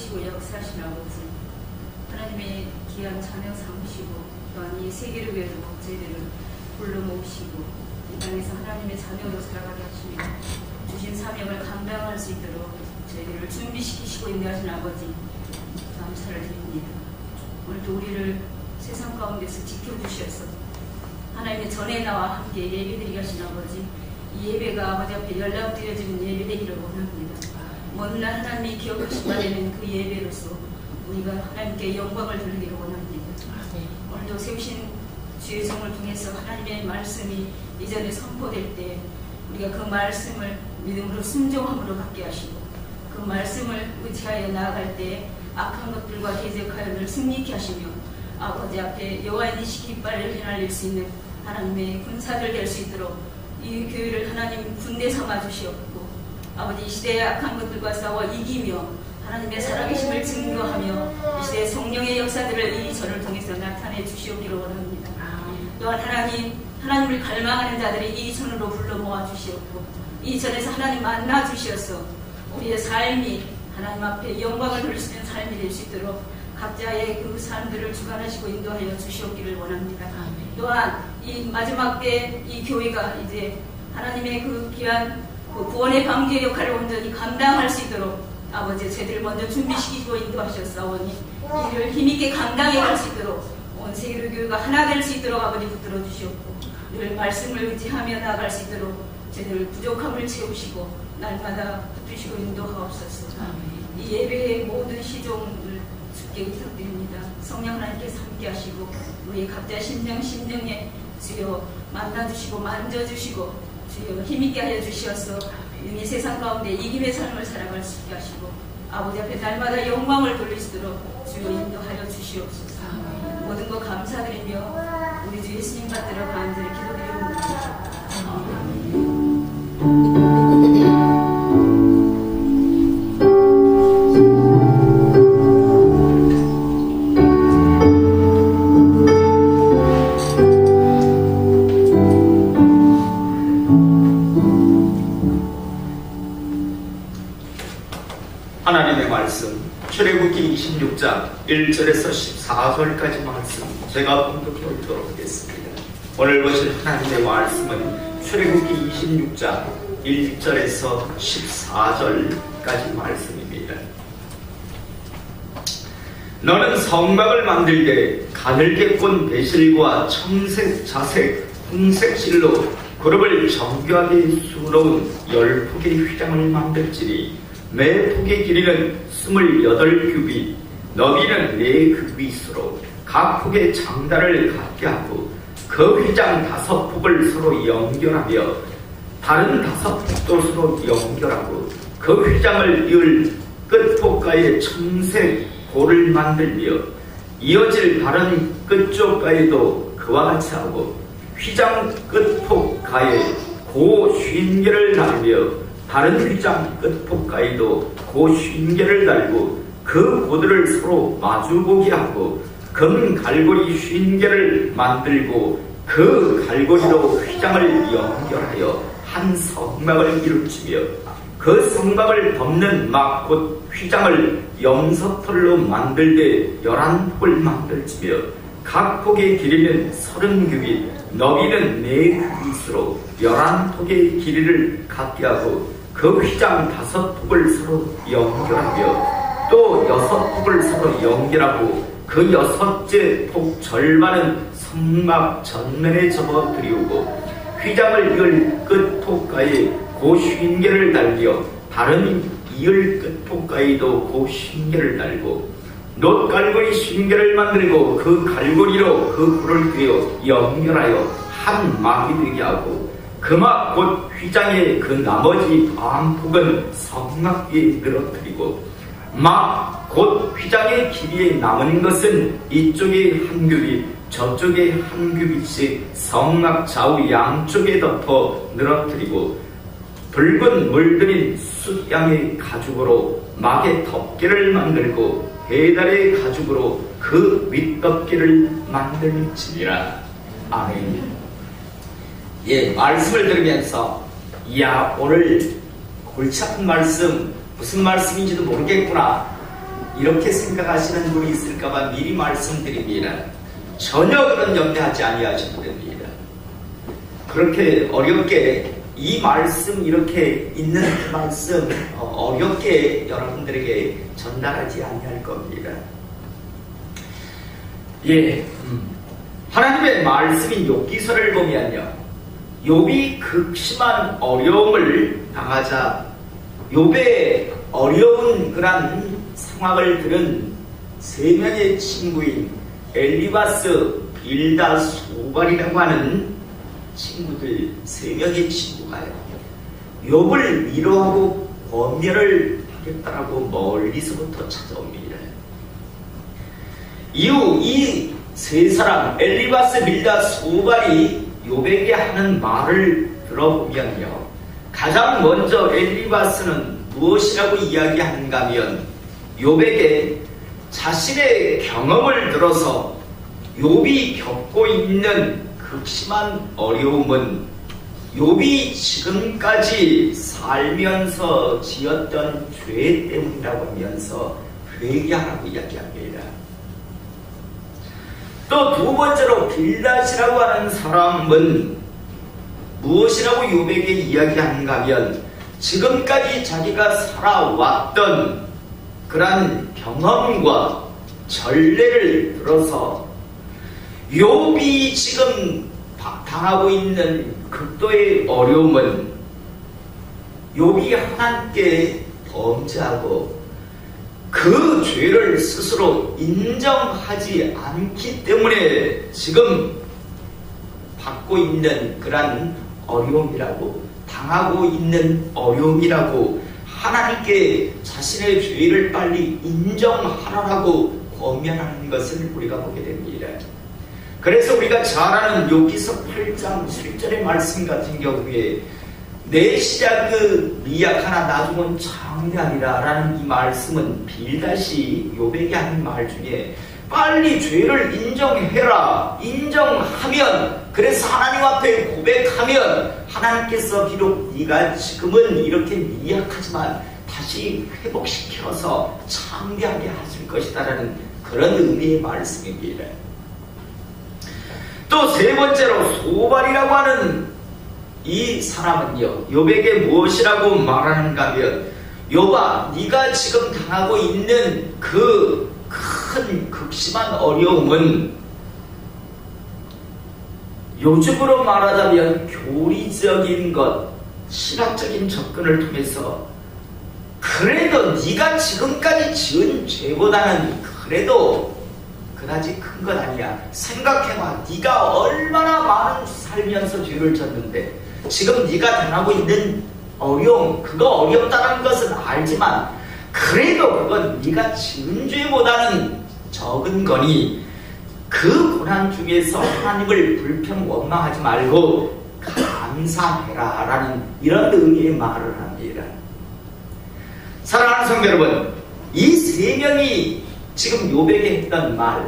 이끄시고 역사하신 아버지, 하나님의 귀한 자녀 삼으시고 또한 이 세계를 위해서 저희들을 불러 모으시고 이 땅에서 하나님의 자녀로 살아가게 하시며 주신 사명을 감당할 수 있도록 저희들을 준비시키시고 인도하신 아버지, 감사를 드립니다. 오늘도 우리를 세상 가운데서 지켜주셔서 하나님의 전에 나와 함께 예배드리게 하신 아버지, 이 예배가 아버지 앞에 연락드려지는 예배되기를 원합니다. 먼 날 하나님이 기억하신 바에는 그 예배로서 우리가 하나님께 영광을 돌리기를 원합니다. 오늘도 세우신 주의 성을 통해서 하나님의 말씀이 이전에 선포될 때 우리가 그 말씀을 믿음으로 순종함으로 받게 하시고 그 말씀을 의지하여 나아갈 때 악한 것들과 대적하여 늘 승리케 하시며 아버지 앞에 여호와의 니시 깃발을 휘날릴 수 있는 하나님의 군사들 될 수 있도록 이 교회를 하나님 군대 삼아 주시옵고 아버지 이 시대의 악한 것들과 싸워 이기며 하나님의 살아계심을 증거하며 이 시대의 성령의 역사들을 이 전을 통해서 나타내 주시옵기를 원합니다. 또한 하나님을 갈망하는 자들이 이 전으로 불러 모아 주시옵고 이 전에서 하나님 만나 주시어서 우리의 삶이 하나님 앞에 영광을 돌릴 수 있는 삶이 될 수 있도록 각자의 그 삶들을 주관하시고 인도하여 주시옵기를 원합니다. 또한 이 마지막 때 이 교회가 이제 하나님의 그 귀한 그 구원의 방주의 역할을 온전히 감당할 수 있도록 아버지 저희들을 먼저 준비시키시고 인도하셨사오니 이를 힘있게 감당해 갈 수 있도록 온 세계로 교회가 하나 될 수 있도록 아버지 붙들어 주시옵고 늘 말씀을 의지하며 나아갈 수 있도록 저희들 부족함을 채우시고 날마다 붙드시고 인도하옵소서. 이 예배의 모든 시종을 주께 부탁드립니다. 성령 하나님께서 함께 하시고 우리 각자 심령에 주여 만나주시고 만져주시고 주여 힘있게 하여 주시어서 이 세상 가운데 이김의 삶을 살아갈 수 있게 하시고 아버지 앞에 날마다 영광을 돌리시도록 주여 인도하여 주시옵소서. 모든 것 감사드리며 우리 주 예수님 받들어 간절히 기도드립니다. 하나님의 말씀 출애굽기 26장 1절에서 14절까지 말씀 제가 봉독해 오도록 하겠습니다. 오늘 보실 하나님의 말씀은 출애굽기 26장 1절에서 14절까지 말씀입니다. 너는 성막을 만들되 가늘게 꼰 배실과 청색, 자색, 홍색 실로 그룹을 정교하게 수놓은 10폭의 휘장을 만들지니 매 폭의 길이는 28규빗, 너비는 4규빗으로 각 폭의 장단을 갖게 하고 그 휘장 5폭을 서로 연결하며 다른 5폭도 서로 연결하고 그 휘장을 이을 끝폭가에 청색 고를 만들며 이어질 다른 끝쪽가에도 그와 같이 하고 휘장 끝폭가에 고 50개를 달며 다른 휘장 끝폭가에도 고 50개를 달고 그 고들을 서로 마주보게 하고 금 갈고리 50개를 만들고 그 갈고리로 휘장을 연결하여 한 성막을 이루치며 그 성막을 덮는 막 곧 휘장을 염소털로 만들되 11폭을 만들지며 각 폭의 길이는 30규빗, 너비는 4규빗으로 11폭의 길이를 갖게 하고 그 휘장 5폭을 서로 연결하며 또 6폭을 서로 연결하고 그 6째 폭 절반은 성막 전면에 접어들이우고 휘장을 이을 끝폭가에 고 50개를 달겨 다른 이을 끝폭가에도 고 50개를 달고 놋갈고리 50개를 만들고 그 갈고리로 그 굴을 꿰어 연결하여 한 막이 되게 하고 그 막 곧 휘장의 그 나머지 반폭은 성막 위에 늘어뜨리고 막 곧 휘장의 길이에 남은 것은 이쪽에 한 규빗 저쪽에 한 규빗씩 성막 좌우 양쪽에 덮어 늘어뜨리고 붉은 물들인 숫양의 가죽으로 막의 덮개를 만들고 해달의 가죽으로 그 윗덮개를 만들지니라. 아멘. 예, 말씀을 들으면서 이야 오늘 골치 아픈 말씀 무슨 말씀인지도 모르겠구나 이렇게 생각하시는 분이 있을까봐 미리 말씀드립니다. 전혀 그런 염려하지 아니하셔도 됩니다. 그렇게 어렵게 이 말씀, 이렇게 있는 그 말씀 어렵게 여러분들에게 전달하지 아니할 겁니다. 예, 하나님의 말씀인 욥기서를 보면요, 욥이 극심한 어려움을 당하자 욥의 어려운 그런 상황을 들은 세 명의 친구인 엘리바스, 빌다, 소발이라고 하는 친구들, 세 명의 친구가요, 욥을 위로하고 권면을 하겠다라고 멀리서부터 찾아옵니다. 이후 이 세 사람, 엘리바스, 빌다, 소발이 욥에게 하는 말을 들어보면요, 가장 먼저 엘리바스는 무엇이라고 이야기하는가 하면, 욥에게 자신의 경험을 들어서 욥이 겪고 있는 극심한 어려움은 욥이 지금까지 살면서 지었던 죄 때문이라고 하면서 회개하라고 이야기합니다. 또 두 번째로 빌닷이라고 하는 사람은 무엇이라고 욥에게 이야기하는가 하면, 지금까지 자기가 살아왔던 그러한 경험과 전례를 들어서 욥이 지금 당하고 있는 극도의 어려움은 욥이 하나님께 범죄하고 그 죄를 스스로 인정하지 않기 때문에 지금 받고 있는 그러한 어려움이라고, 당하고 있는 어려움이라고, 하나님께 자신의 죄를 빨리 인정하라고 권면하는 것을 우리가 보게 됩니다. 그래서 우리가 잘 아는 욥기서 8장 7절의 말씀 같은 경우에 내 시작은 미약하나 나중은 장대하리라 라는 이 말씀은 빌닷이 욥에게 하는 말 중에, 빨리 죄를 인정해라, 인정하면, 그래서 하나님 앞에 고백하면 하나님께서 비록 네가 지금은 이렇게 미약하지만 다시 회복시켜서 창대하게 하실 것이다 라는 그런 의미의 말씀입니다. 또 세 번째로 소발이라고 하는 이 사람은요, 욥에게 무엇이라고 말하는가 하면, 욥아, 네가 지금 당하고 있는 그 큰 극심한 어려움은 요즘으로 말하자면 교리적인 것, 신학적인 접근을 통해서 그래도 네가 지금까지 지은 죄보다는 그래도 그다지 큰 것 아니야. 생각해봐. 네가 얼마나 많은 살면서 죄를 졌는데 지금 네가 당하고 있는 어려움, 그거 어렵다는 것은 알지만 그래도 그건 네가 지은 죄보다는 적은 거니 그 고난 중에서 하나님을 불평 원망하지 말고 감사해라 라는 이런 의미의 말을 합니다. 사랑하는 성도 여러분, 이 세 명이 지금 욥에게 했던 말,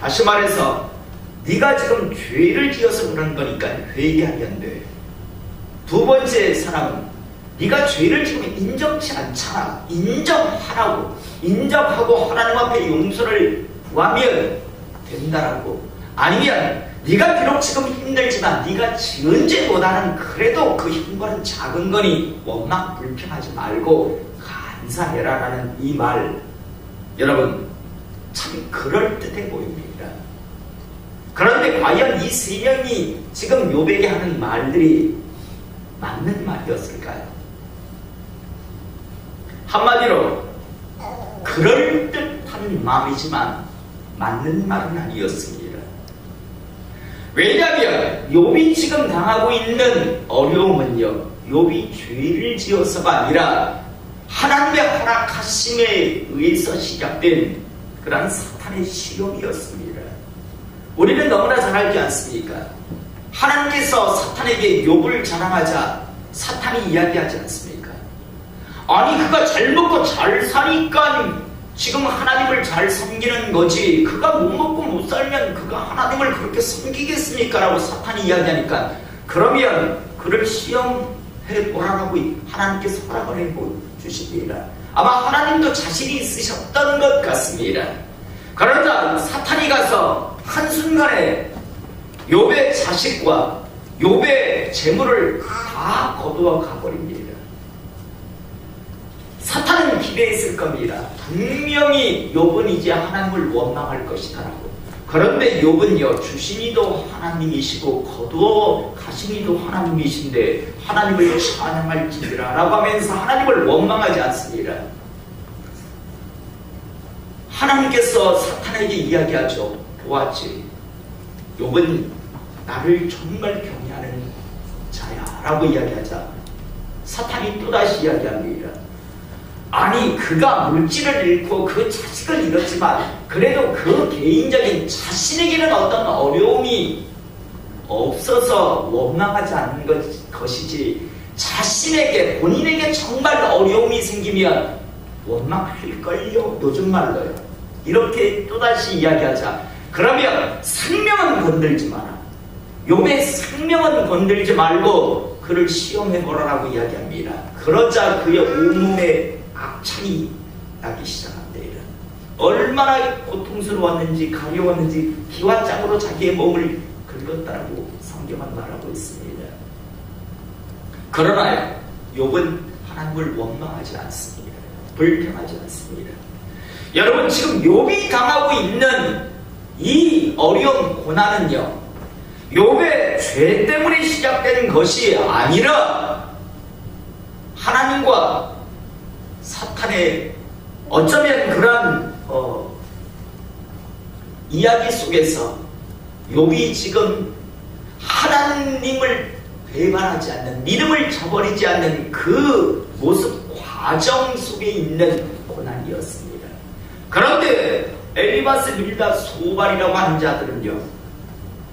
다시 말해서 네가 지금 죄를 지어서 그런 거니까 회개하면 돼. 두 번째 사람은 네가 죄를 지금 인정치 않잖아. 인정하라고. 인정하고 하나님 앞에 용서를 구하면 된다라고. 아니면 네가 비록 지금 힘들지만 네가 지은 죄보다는 그래도 그 힘과는 작은 거니 원망 불평하지 말고 감사해라라는 이 말, 여러분 참 그럴듯해 보입니다. 그런데 과연 이 세 명이 지금 욥에게 하는 말들이 맞는 말이었을까요? 한마디로 그럴듯한 마음이지만 맞는 말은 아니었습니다. 왜냐하면 욥이 지금 당하고 있는 어려움은요, 욥이 죄를 지어서가 아니라 하나님의 허락하심에 의해서 시작된 그런 사탄의 시험이었습니다. 우리는 너무나 잘 알지 않습니까? 하나님께서 사탄에게 욥을 자랑하자 사탄이 이야기하지 않습니까? 아니 그가 잘 먹고 잘 사니까 지금 하나님을 잘 섬기는 거지, 그가 못 먹고 못 살면 그가 하나님을 그렇게 섬기겠습니까? 라고 사탄이 이야기하니까 그러면 그를 시험해 보라고 하나님께서 허락을 해 주십니다. 아마 하나님도 자신이 있으셨던 것 같습니다. 그러자 사탄이 가서 한순간에 욥의 자식과 욥의 재물을 다 거두어 가버립니다. 사탄은 기대했을 겁니다. 분명히 욥은 이제 하나님을 원망할 것이다라고. 그런데 욥은요, 주시니도 하나님이시고 거두어 가시니도 하나님이신데 하나님을 찬양할지니라 라고 하면서 하나님을 원망하지 않습니다. 하나님께서 사탄에게 이야기하죠. 보았지, 욥은 나를 정말 경외하는 자야 라고 이야기하자 사탄이 또다시 이야기합니다. 아니, 그가 물질을 잃고 그 자식을 잃었지만 그래도 그 개인적인 자신에게는 어떤 어려움이 없어서 원망하지 않는 것이지, 자신에게, 본인에게 정말 어려움이 생기면 원망할걸요, 요즘 말로요. 이렇게 또다시 이야기하자, 그러면 생명은 건들지 마라, 욥의 생명은 건들지 말고 그를 시험해보라라고 이야기합니다. 그러자 그의 온몸에 악창이 나기 시작합니다. 얼마나 고통스러웠는지, 가려웠는지 기와장으로 자기의 몸을 긁었다라고 성경은 말하고 있습니다. 그러나 욥은 하나님을 원망하지 않습니다. 불평하지 않습니다. 여러분, 지금 욥이 당하고 있는 이 어려운 고난은요, 욥의 죄 때문에 시작된 것이 아니라 하나님과 사탄의 어쩌면 그런 이야기 속에서 욥이 지금 하나님을 배반하지 않는, 믿음을 저버리지 않는 그 모습, 과정 속에 있는 고난이었습니다. 그런데 엘리바스, 빌닷, 소발이라고 하는 자들은요,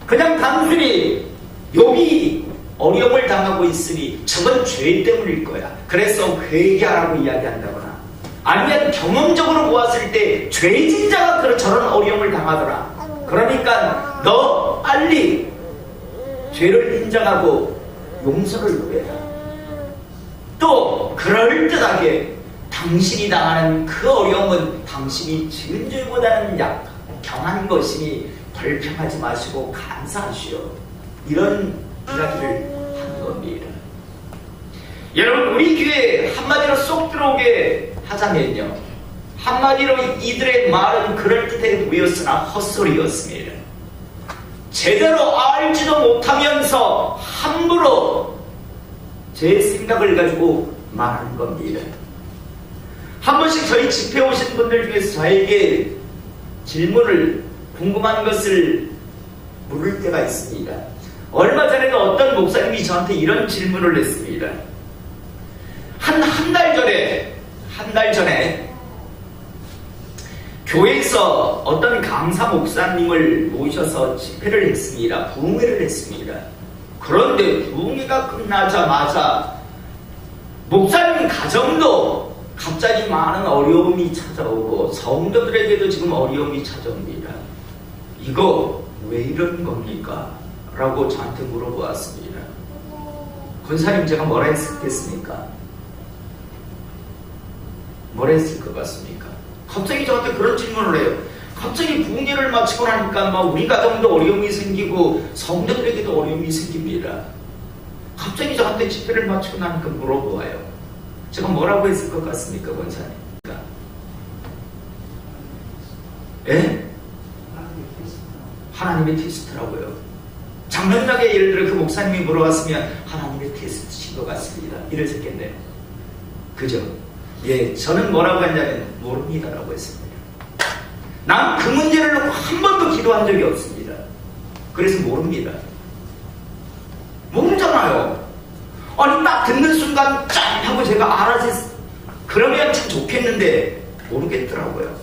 그냥 단순히 욥이 어려움을 당하고 있으니 저건 죄 때문일 거야, 그래서 회개하라고 이야기한다거나, 아니면 경험적으로 보았을 때 죄진 자가 저런 어려움을 당하더라, 그러니까 너 빨리 죄를 인정하고 용서를 구해라. 또 그럴듯하게 당신이 당하는 그 어려움은 당신이 지은 죄보다는 강한 것이니 불평하지 마시고 감사하시오, 이런 이야기를 하는 겁니다. 여러분, 우리 교회에 한마디로 쏙 들어오게 하자면요, 한마디로 이들의 말은 그럴듯해 보였으나 헛소리였습니다. 제대로 알지도 못하면서 함부로 제 생각을 가지고 말하는 겁니다. 한 번씩 저희 집회 오신 분들 중에서 저에게 질문을, 궁금한 것을 물을 때가 있습니다. 얼마 전에는 어떤 목사님이 저한테 이런 질문을 했습니다. 한 달 전에 교회에서 어떤 강사 목사님을 모셔서 집회를 했습니다. 부흥회를 했습니다. 그런데 부흥회가 끝나자마자 목사님 가정도 갑자기 많은 어려움이 찾아오고 성도들에게도 지금 어려움이 찾아옵니다. 이거 왜 이런 겁니까? 라고 저한테 물어보았습니다. 권사님, 제가 뭐라 했겠습니까? 뭐라 했을 것 같습니까? 갑자기 저한테 그런 질문을 해요. 갑자기 부흥회를 마치고 나니까 막 우리 가정도 어려움이 생기고 성도들에게도 어려움이 생깁니다. 갑자기 저한테 집회를 마치고 나니까 물어보아요. 제가 뭐라고 했을 것 같습니까, 권사님? 예? 하나님의 테스트라고요. 장면하게 예를 들어 그 목사님이 물어봤으면 하나님의 테스트신 것 같습니다, 이랬겠네요. 그죠? 예, 저는 뭐라고 했냐면 모릅니다라고 했습니다. 난 그 문제를 놓고 한 번도 기도한 적이 없습니다. 그래서 모릅니다. 모르잖아요. 아니, 딱 듣는 순간 짠 하고 제가 알아서 그러면 참 좋겠는데 모르겠더라고요.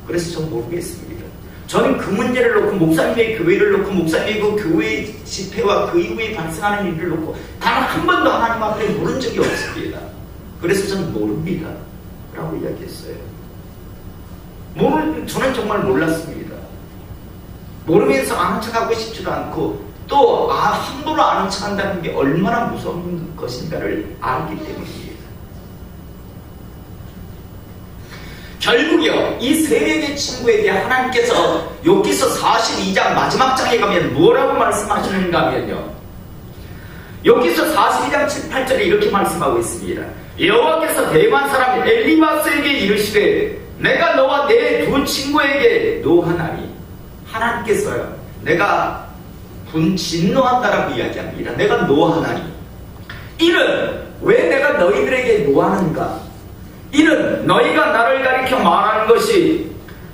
그래서 전 모르겠습니다. 저는 그 문제를 놓고, 목사님의 교회를 놓고, 목사님의 그 교회 집회와 그 이후에 발생하는 일을 놓고 단 한 번도 하나님 앞에 물은 적이 없습니다. 그래서 저는 모릅니다 라고 이야기했어요. 저는 정말 몰랐습니다. 모르면서 아는 척하고 싶지도 않고, 또 함부로 아는 척한다는 게 얼마나 무서운 것인가를 알기 때문입니다. 결국요, 이 세 명의 친구에게 하나님께서 욥기서 42장 마지막 장에 가면 뭐라고 말씀하시는가 하면요, 욥기서 42장 7, 8절에 이렇게 말씀하고 있습니다. 여호와께서 대만 사람 엘리바스에게 이르시되 내가 너와 내 두 친구에게 노하나니, 하나님께서요, 내가 진노한다라고 이야기합니다. 내가 노하나니, 이는 왜 내가 너희들에게 노하는가? 이는 너희가 나를 가리켜 말하는 것이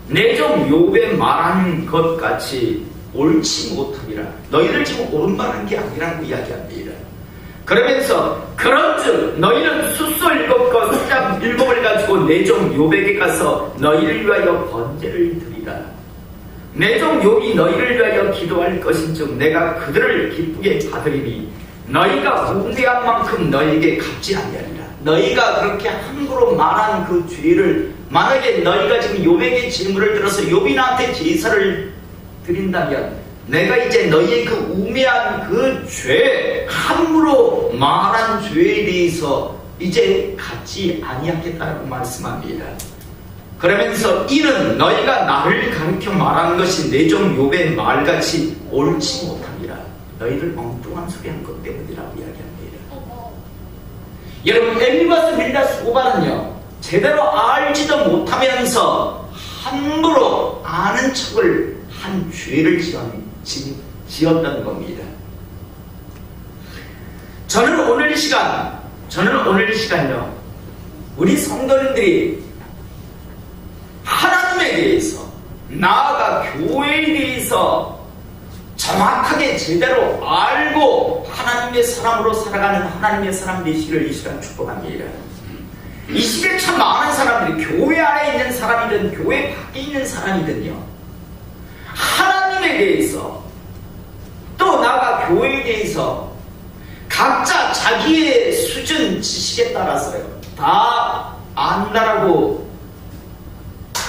내 종 욥의 말하는 것 같이 옳지 못함이라. 너희들 지금 옳은 말한 게 아니라고 이야기합니다. 그러면서 그런즉 너희는 숫소 7과 숫장 7을 가지고 내 종 욥에게 가서 너희를 위하여 번제를 드리라. 내 종 욥이 너희를 위하여 기도할 것인즉 내가 그들을 기쁘게 받으리니 너희가 우매한 만큼 너희에게 갚지 아니하리라. 너희가 그렇게 함부로 말한 그 죄를, 만약에 너희가 지금 욥에게 질문을 들어서 욥이 나한테 제사를 드린다면 내가 이제 너희의 그 우매한 그 죄, 함부로 말한 죄에 대해서 이제 갚지 아니하겠다고 말씀합니다. 그러면서 이는 너희가 나를 가르쳐 말하는 것이 내 종 욥의 말같이 옳지 못함이라. 너희들 엉뚱한 소리 한 것 때문이라고 이야기합니다. 여러분, 엘리바스 빌다스 고바는요, 제대로 알지도 못하면서 함부로 아는 척을 한 죄를 지었던 겁니다. 저는 오늘 이 시간요, 우리 성도님들이 하나님에 대해서, 나아가 교회에 대해서 정확하게 제대로 알고 하나님의 사람으로 살아가는 하나님의 사람 되시기를 이 시간 축복합니다. 이 시기에 참 많은 사람들이, 교회 안에 있는 사람이든 교회 밖에 있는 사람이든요, 하나님에 대해서 또 나아가 교회에 대해서 각자 자기의 수준 지식에 따라서요 다 안다라고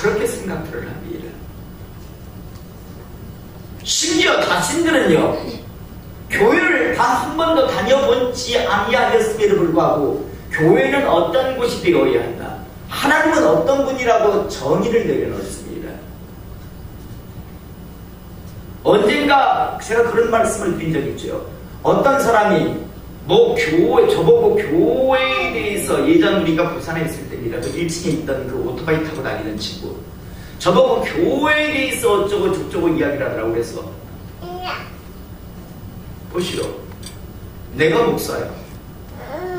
그렇게 생각들을 합니다. 심지어 자신들은요, 교회를 단 한 번도 다녀본지 아니하였음에도 불구하고 교회는 어떤 곳이 되어야 한다, 하나님은 어떤 분이라고 정의를 내려놓습니다. 언젠가 제가 그런 말씀을 드린 적이 있죠. 어떤 사람이 저보고 교회에 대해서, 예전 우리가 부산에 있을 때입니다. 그 1층에 있던 그 오토바이 타고 다니는 친구, 저보고 교회에 대해서 어쩌고 저쩌고 이야기를 하더라고. 그래서 보시오, 내가 목사야,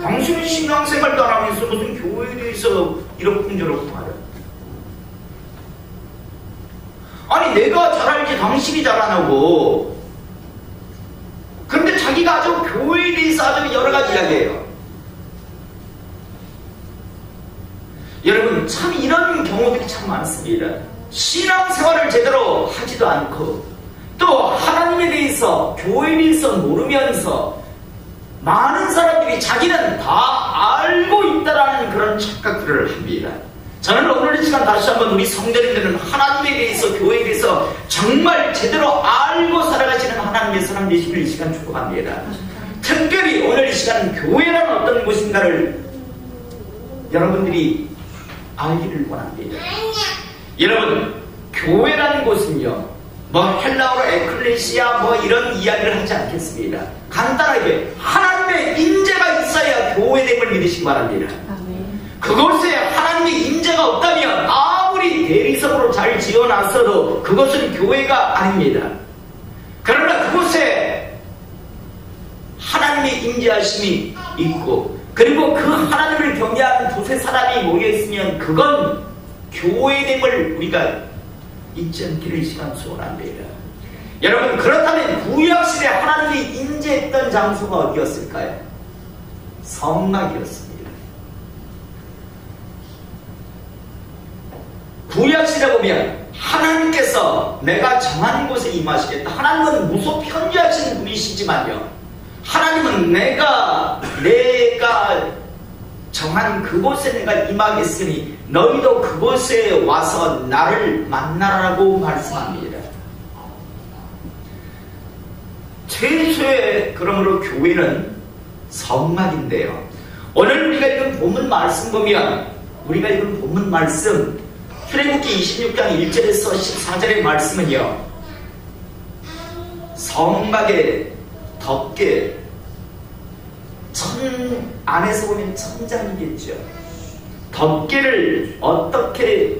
당신은 신앙생활도 안 하면서 무슨 교회에 대해서 이렇쿵저렇쿵 말이야. 아니, 내가 잘 알지 당신이 잘 안 하고. 근데 자기가 아주 교회에 대해서 아주 여러 가지 이야기해요. 여러분, 참 이런 경우들이 참 많습니다. 신앙생활을 제대로 하지도 않고 또 하나님에 대해서, 교회에 대해서 모르면서 많은 사람들이 자기는 다 알고 있다라는 그런 착각들을 합니다. 저는 오늘 이 시간 다시 한번 우리 성도님들은 하나님에 대해서, 교회에 대해서 정말 제대로 알고 살아가시는 하나님의 사람 되시길 이 시간 축복합니다. 특별히 오늘 이 시간 교회란 어떤 곳인가를 여러분들이 알기를 원합니다. 여러분, 교회라는 곳은요, 헬라어로 에클레시아 이런 이야기를 하지 않겠습니다. 간단하게 하나님의 임재가 있어야 교회됨을 믿으시기 바랍니다. 그곳에 하나님의 임재가 없다면 아무리 대리석으로 잘 지어놨어도 그것은 교회가 아닙니다. 그러나 그곳에 하나님의 임재하심이 있고, 그리고 그 하나님을 경외하는 두세 사람이 모여있으면 그건 교회됨을 우리가 잊지 않기를 이 시간 소원합니다. 여러분, 그렇다면 구약시대 하나님이 임재했던 장소가 어디였을까요? 성막이었습니다. 구약시대 보면 하나님께서 내가 정한 곳에 임하시겠다. 하나님은 무소 편지하시는 분이시지만요, 하나님은 내가 정한 그곳에 내가 임하겠으니 너희도 그곳에 와서 나를 만나라고 말씀합니다. 최초의 그러므로 교회는 성막인데요, 오늘 우리가 읽은 본문 말씀 보면, 우리가 읽은 본문 말씀 출애굽기 26장 1절에서 14절의 말씀은요, 성막에 덮개, 안에서 보면 천장이겠죠. 덮개를 어떻게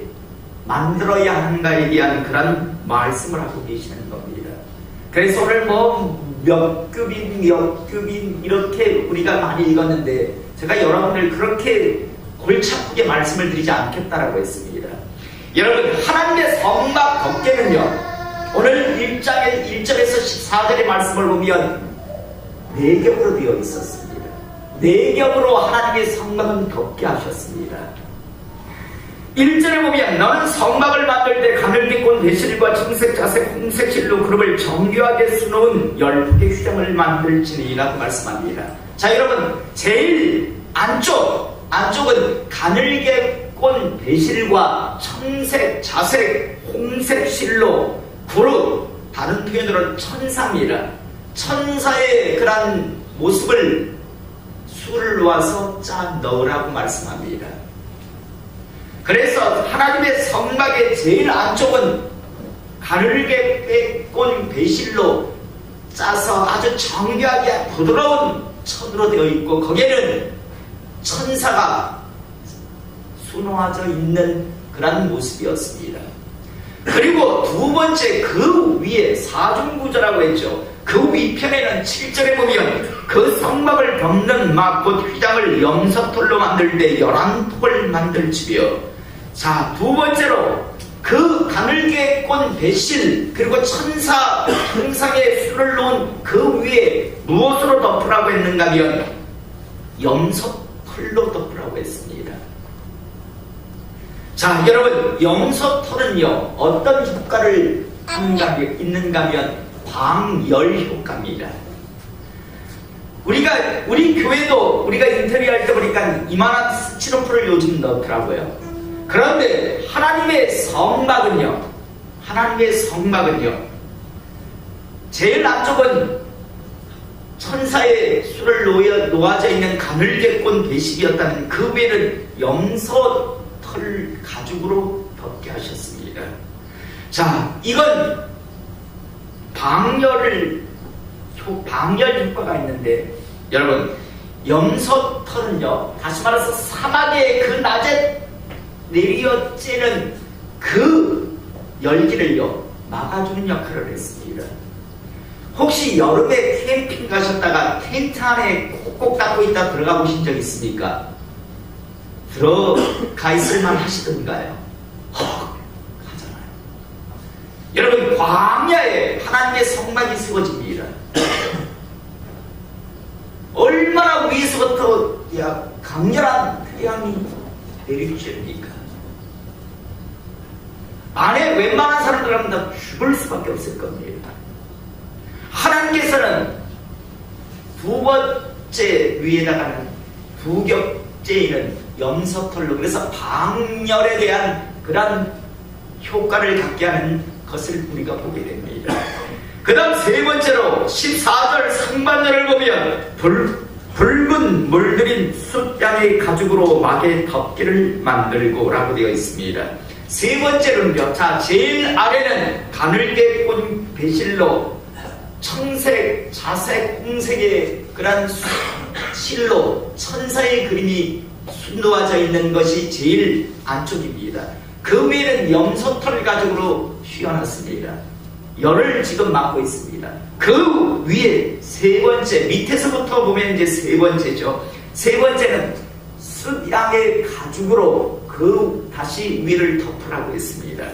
만들어야 하는가에 대한 그런 말씀을 하고 계시는 겁니다. 그래서 오늘 몇 급인 이렇게 우리가 많이 읽었는데, 제가 여러분을 그렇게 골치 아프게 말씀을 드리지 않겠다라고 했습니다. 여러분, 하나님의 성막 덮개는요, 오늘 1절에서 14절의 말씀을 보면 4겹으로 되어 있었습니다. 4겹으로 하나님의 성막은 덮게 하셨습니다. 1절에 보면 너는 성막을 만들 때 가늘게 꼰 배실과 청색, 자색, 홍색 실로 그룹을 정교하게 수놓은 10폭의 휘장을 만들지니라고 말씀합니다. 자, 여러분, 제일 안쪽은 가늘게 꼰 배실과 청색, 자색, 홍색 실로 그룹, 다른 표현으로는 천사입니다. 천사의 그런 모습을 수를 놓아서 짜 넣으라고 말씀합니다. 그래서 하나님의 성막의 제일 안쪽은 가늘게 꼰 배실로 짜서 아주 정교하게 부드러운 천으로 되어 있고, 거기에는 천사가 수놓아져 있는 그런 모습이었습니다. 그리고 두 번째, 그 위에 사중구조라고 했죠. 그 위편에는 7절에 보면 그 성막을 덮는 막 곧 휘장을 염소털로 만들 때 11폭을 만들지며, 자, 두 번째로 그 가늘게 꼰 배실 그리고 천사 형상의 수를 놓은 그 위에 무엇으로 덮으라고 했는가 하면 염소털로 덮으라고 했습니다. 자, 여러분, 염소털은요 어떤 효과를 있는가 하면 광열 효과입니다. 우리 교회도 우리가 인테리어 할 때 보니까 이만한 스티로폼을 요즘 넣더라고요. 그런데 하나님의 성막은요, 제일 안쪽은 천사의 수를 놓아져 있는 가늘게 꼰 배실이었다면 그 위에는 염소털 가죽으로 덮게 하셨습니다. 자, 이건 방열 효과가 있는데, 여러분, 염소털은요, 다시 말해서 사막의 그 낮에 내리어지는 그 열기를요 막아주는 역할을 했습니다. 혹시 여름에 캠핑 가셨다가 텐트 안에 꼭꼭 닫고 있다 들어가 보신 적 있습니까? 들어가 있을만 하시던가요? 하잖아요. 여러분, 광야에 하나님의 성막이 세워집니다. 얼마나 위에서부터 강렬한 태양이 내리십니까? 안에 웬만한 사람들은 다 죽을 수밖에 없을 겁니다. 하나님께서는 두 번째 위에다가는 두 겹째에는 염소털로, 그래서 방열에 대한 그런 효과를 갖게 하는 것을 우리가 보게 됩니다. 그 다음 세 번째로 14절 상반절을 보면 붉은 물들인 숫양의 가죽으로 막의 덮개를 만들고 라고 되어 있습니다. 세 번째로는요, 자, 제일 아래는 가늘게 꼰 배실로 청색, 자색, 홍색의 그런 실로 천사의 그림이 순놓아져 있는 것이 제일 안쪽입니다. 그 위에는 염소털 가죽으로 휘어놨습니다. 열을 지금 막고 있습니다. 그 위에 세 번째, 밑에서부터 보면 이제 세 번째죠. 세 번째는 숫양의 가죽으로 그 다시 위를 덮으라고 했습니다.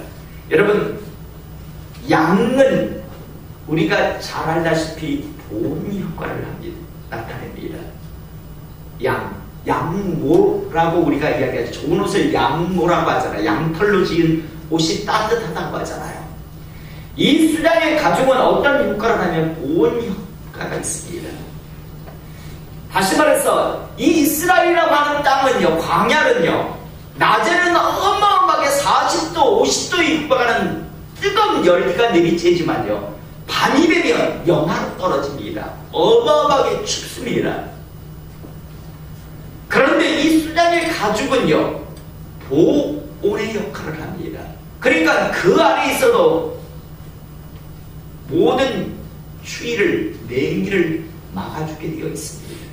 여러분, 양은 우리가 잘 알다시피 보온 효과를 나타냅니다. 양모라고 우리가 이야기하죠. 좋은 옷을 양모라고 하잖아요. 양털로 지은 옷이 따뜻하다고 하잖아요. 이 수량의 가죽은 어떤 효과를 하냐면 보온 효과가 있습니다. 다시 말해서 이 이스라엘이라고 하는 땅은요, 광야는요, 낮에는 어마어마하게 40도, 50도에 육박하는 뜨거운 열기가 내리쬐지만요, 밤이 되면 영하로 떨어집니다. 어마어마하게 춥습니다. 그런데 이 수량의 가죽은요, 온의 역할을 합니다. 그러니까 그 안에 있어도 모든 추위를, 냉기를 막아주게 되어 있습니다.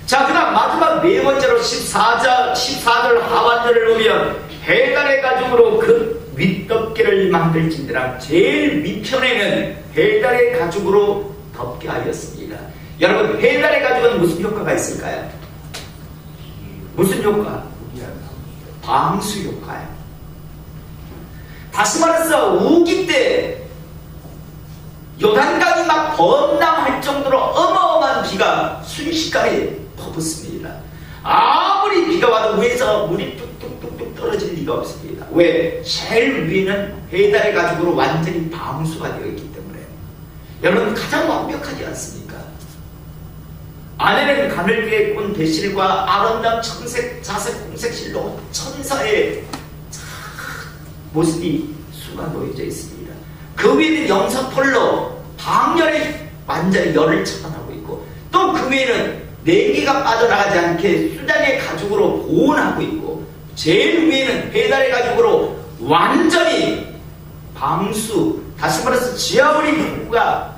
자, 그 다음 마지막 네 번째로 14절 하반절을 보면 해달의 가죽으로 그 윗덮개를 만들진대라. 제일 밑편에는 해달의 가죽으로 덮게 하였습니다. 여러분, 해달의 가죽은 무슨 효과가 있을까요? 무슨 효과? 방수 효과예요. 다시 말해서 우기 때 요단강이 막 범람할 정도로 어마어마한 비가 순식간에 퍼붓습니다. 아무리 비가 와도 위에서 물이 뚝뚝뚝뚝 떨어질 리가 없습니다. 왜? 제일 위에는 해달의 가죽으로 완전히 방수가 되어 있기 때문에. 여러분, 가장 완벽하지 않습니까? 안에는 가늘게 꼰 배실과 아름다운 청색, 자색, 홍색실로 천사의 모습이 수가 놓여져 있습니다. 그 위에는 영서폴로 방열의 완전히 열을 차단하고 있고, 또 그 위에는 냉기가 빠져나가지 않게 수장의 가죽으로 보온하고 있고, 제일 위에는 해달의 가죽으로 완전히 방수, 다시 말해서 지하물이 누가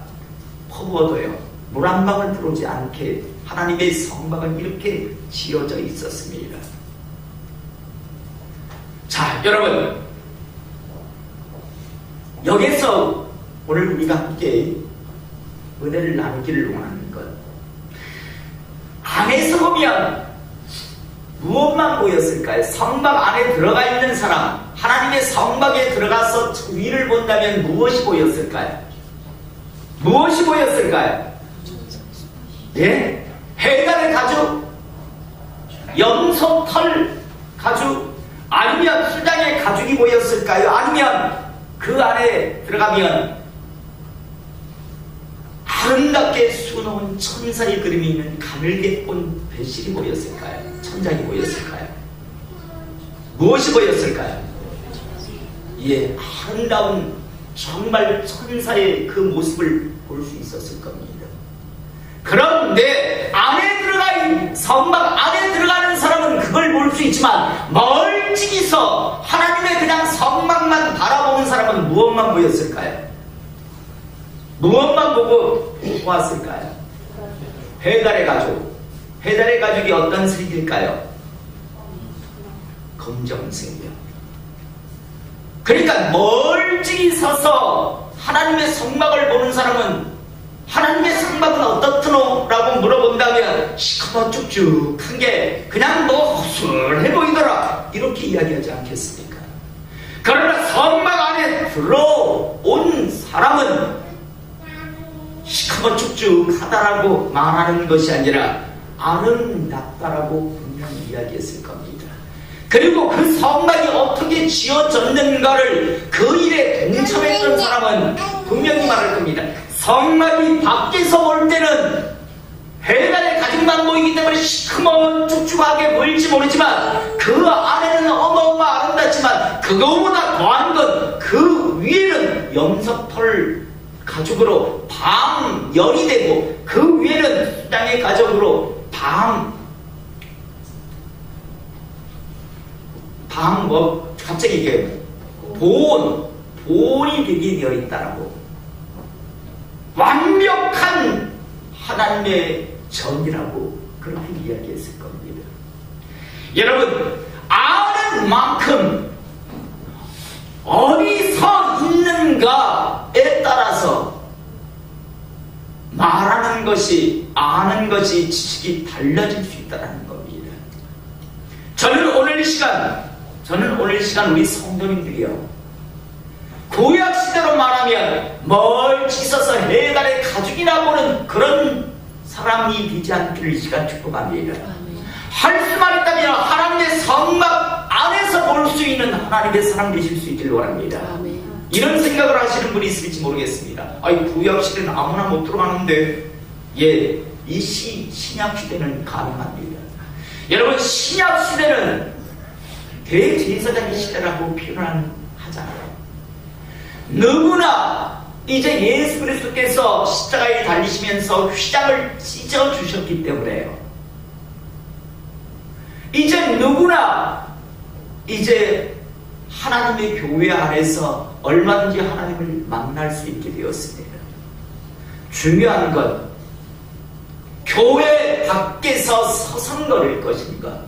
퍼부어도요 물 한 방울 들어오지 않게 하나님의 성막은 이렇게 지어져 있었습니다. 자, 여러분, 여기서 오늘 우리가 함께 은혜를 나누기를 원하는 것, 안에서 보면 무엇만 보였을까요? 성막 안에 들어가 있는 사람, 하나님의 성막에 들어가서 위를 본다면 무엇이 보였을까요? 무엇이 보였을까요? 예? 해달의 가죽, 염소털 가죽, 아니면 수장의 가죽이 보였을까요? 아니면 그 안에 들어가면 아름답게 수놓은 천사의 그림이 있는 가늘게 꼰 배실이 보였을까요? 천장이 보였을까요? 무엇이 보였을까요? 예, 아름다운 정말 천사의 그 모습을 볼 수 있었을 겁니다. 그런데 안에 들어가 성막 안에 들어가는 사람은 그걸 볼 수 있지만 멀찍이서 하나님의 그냥 성막만 바라보는 사람은 무엇만 보였을까요? 무엇만 보고 보았을까요? 해달의 가죽. 해달의 가죽이 어떤 색일까요? 검정색이요. 그러니까 멀찍이 서서 하나님의 성막을 보는 사람은 하나님의 성막은 어떻더노? 라고 물어본다면 시커멓 쭉쭉한 게 그냥 뭐 허술해 보이더라, 이렇게 이야기하지 않겠습니까? 그러나 성막 안에 들어온 사람은 시커멓 쭉쭉하다라고 말하는 것이 아니라 아름답다라고 분명히 이야기했을 겁니다. 그리고 그 성막이 어떻게 지어졌는가를 그 일에 동참했던 사람은 분명히 말할 겁니다. 성막이 밖에서 볼 때는 해달의 가죽만 보이기 때문에 시커먼 쭉쭉하게 보일지 모르지만 그 안에는 어마어마 아름답지만 그거보다 더한 건 그 위에는 염소털 가죽으로 방열이 되고 그 위에는 수장의 가죽으로 갑자기 이게 보온이 되게 되어 있다라고. 완벽한 하나님의 전이라고 그렇게 이야기했을 겁니다. 여러분, 아는 만큼 어디서 있는가에 따라서 말하는 것이, 아는 것이, 지식이 달라질 수 있다는 겁니다. 저는 오늘 이 시간 우리 성도님들이요, 구약시대로 말하면 멀찍이 서서 해달의 가죽이나 보는 그런 사람이 되지 않기를 이 시간 축복합니다. 할 수만 있다면 하나님의 성막 안에서 볼 수 있는 하나님의 사람 되실 수 있기를 원합니다. 이런 생각을 하시는 분이 있을지 모르겠습니다. 구약시대는 아무나 못 들어가는데, 예, 이 신약시대는 가능합니다. 여러분, 신약시대는 대제사장의 시대라고 표현하잖아요. 누구나 이제 예수 그리스도께서 십자가에 달리시면서 휘장을 찢어주셨기 때문에요. 이제 누구나 이제 하나님의 교회 안에서 얼마든지 하나님을 만날 수 있게 되었습니다. 중요한 건 교회 밖에서 서성거릴 것인가,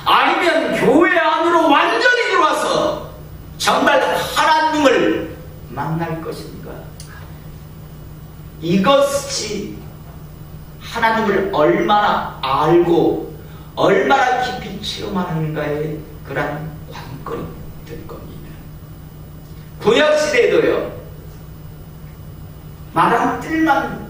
아니면 교회 안으로 완전히 들어와서 정말 하나님을 만날 것인가. 이것이 하나님을 얼마나 알고 얼마나 깊이 체험하는가의 그런 관건이 될 겁니다. 구약시대에도요, 마당 뜰만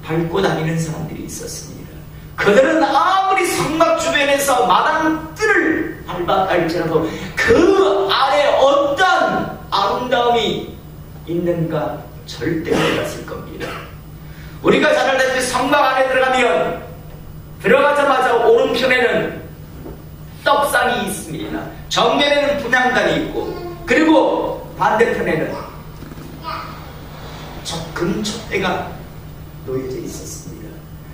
밟고 다니는 사람들이 있었습니다. 그들은 아무리 성막 주변에서 마당 뜰을 밟아 갈지라도 그 안에 어떤 아름다움이 있는가 절대 몰랐을 겁니다. 우리가 잘 알다시피 성막 안에 들어가면 들어가자마자 오른편에는 떡상이 있습니다. 정면에는 분향단이 있고, 그리고 반대편에는 금촛대가 놓여져 있었습니다.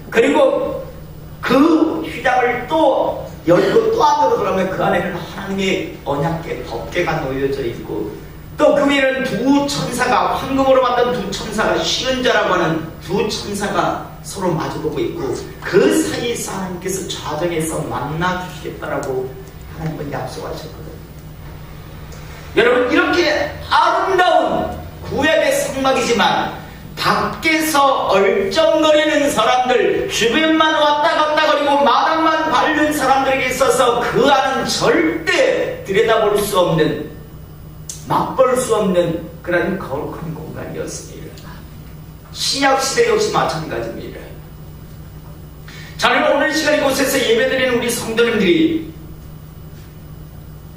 그리고 그 휘장을 또 열고 또 안으로 들어가면 그 안에는 하나님의 언약궤, 법궤가 놓여져 있고, 또 그 위에는 두 천사가, 황금으로 만든 두 천사가, 시은자라고 하는 두 천사가 서로 마주보고 있고, 그 사이에서 하나님께서 좌정에서 만나 주시겠다라고 하나님은 약속하셨거든요. 여러분, 이렇게 아름다운 구약의 성막이지만 밖에서 얼쩡거리는 사람들, 주변만 왔다 갔다 거리고 마당만 밟는 사람들에게 있어서 그 안은 절대 들여다볼 수 없는, 맛볼 수 없는 그런 거룩한 공간이었습니다. 신약시대 역시 마찬가지입니다. 저는 오늘 시간 이곳에서 예배드리는 우리 성도님들이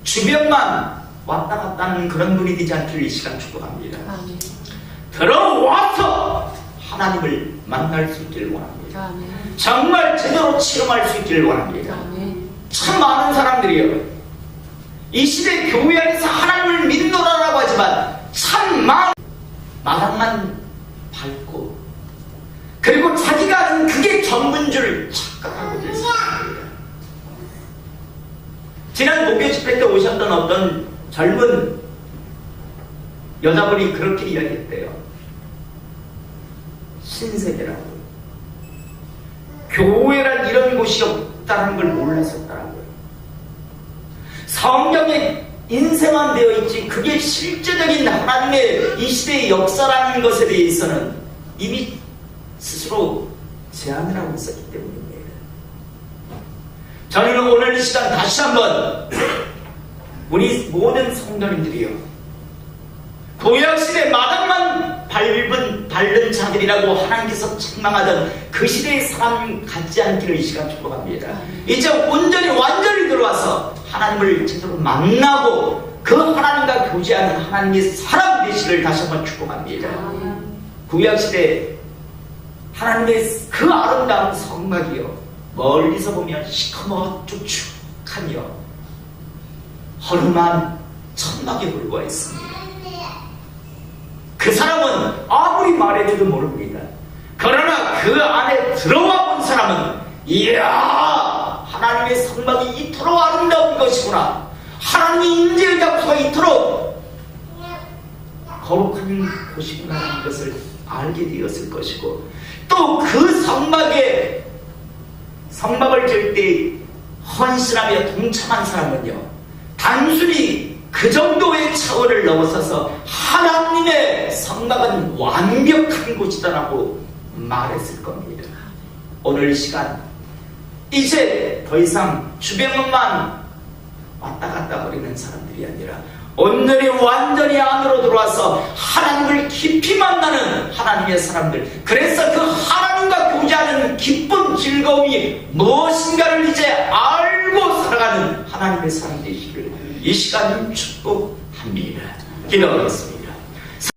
주변만 왔다 갔다 하는 그런 분이 되지 않기를 이 시간 축복합니다. 아멘. 들어와서 하나님을 만날 수 있기를 원합니다. 아멘. 정말 제대로 체험할 수 있기를 원합니다. 아멘. 참 많은 사람들이요, 이 시대 교회 안에서 하나님을 믿노라라고 하지만 참 마당만 밟고, 그리고 자기가 아는 그게 전부인 줄 착각하고 있습니다. 지난 목요 집회 때 오셨던 어떤 젊은 여자분이 그렇게 이야기했대요. 신세계라고, 교회란 이런 곳이 없다는 걸 몰랐었더라고요. 성경에 인쇄만 되어 있지 그게 실제적인 하나님의 이 시대의 역사라는 것에 대해서는 이미 스스로 제안을 하고 있었기 때문입니다. 저는 오늘 이 시간 다시 한번 우리 모든 성도님들이요, 구약시대 마당만 밟는 자들이라고 하나님께서 책망하던 그 시대의 사람 같지 않기를 이 시간 축복합니다. 이제 온전히 완전히 들어와서 하나님을 제대로 만나고 그 하나님과 교제하는 하나님의 사람 되시를 다시 한번 축복합니다. 구약시대 하나님의 그 아름다운 성막이요, 멀리서 보면 시커멓 쭉쭉하며 허름한 천막에 불과했습니다. 그 사람은 아무리 말해줘도 모릅니다. 그러나 그 안에 들어와 본 사람은, 이야, 하나님의 성막이 이토록 아름다운 것이구나, 하나님의 임재의 장소가 이토록 거룩한 곳이구나 하는 것을 알게 되었을 것이고, 또 그 성막을 질 때 헌신하며 동참한 사람은요, 단순히 그 정도의 차원을 넘어서서 하나님의 성막은 완벽한 곳이다라고 말했을 겁니다. 오늘 이 시간 이제 더 이상 주변만 왔다 갔다 거리는 사람들이 아니라 온전히 완전히 안으로 들어와서 하나님을 깊이 만나는 하나님의 사람들, 그래서 그 하나님과 교제하는 기쁨, 즐거움이 무엇인가를 이제 알고 살아가는 하나님의 사람 되시기를 이 시간 축복합니다. 기도하겠습니다.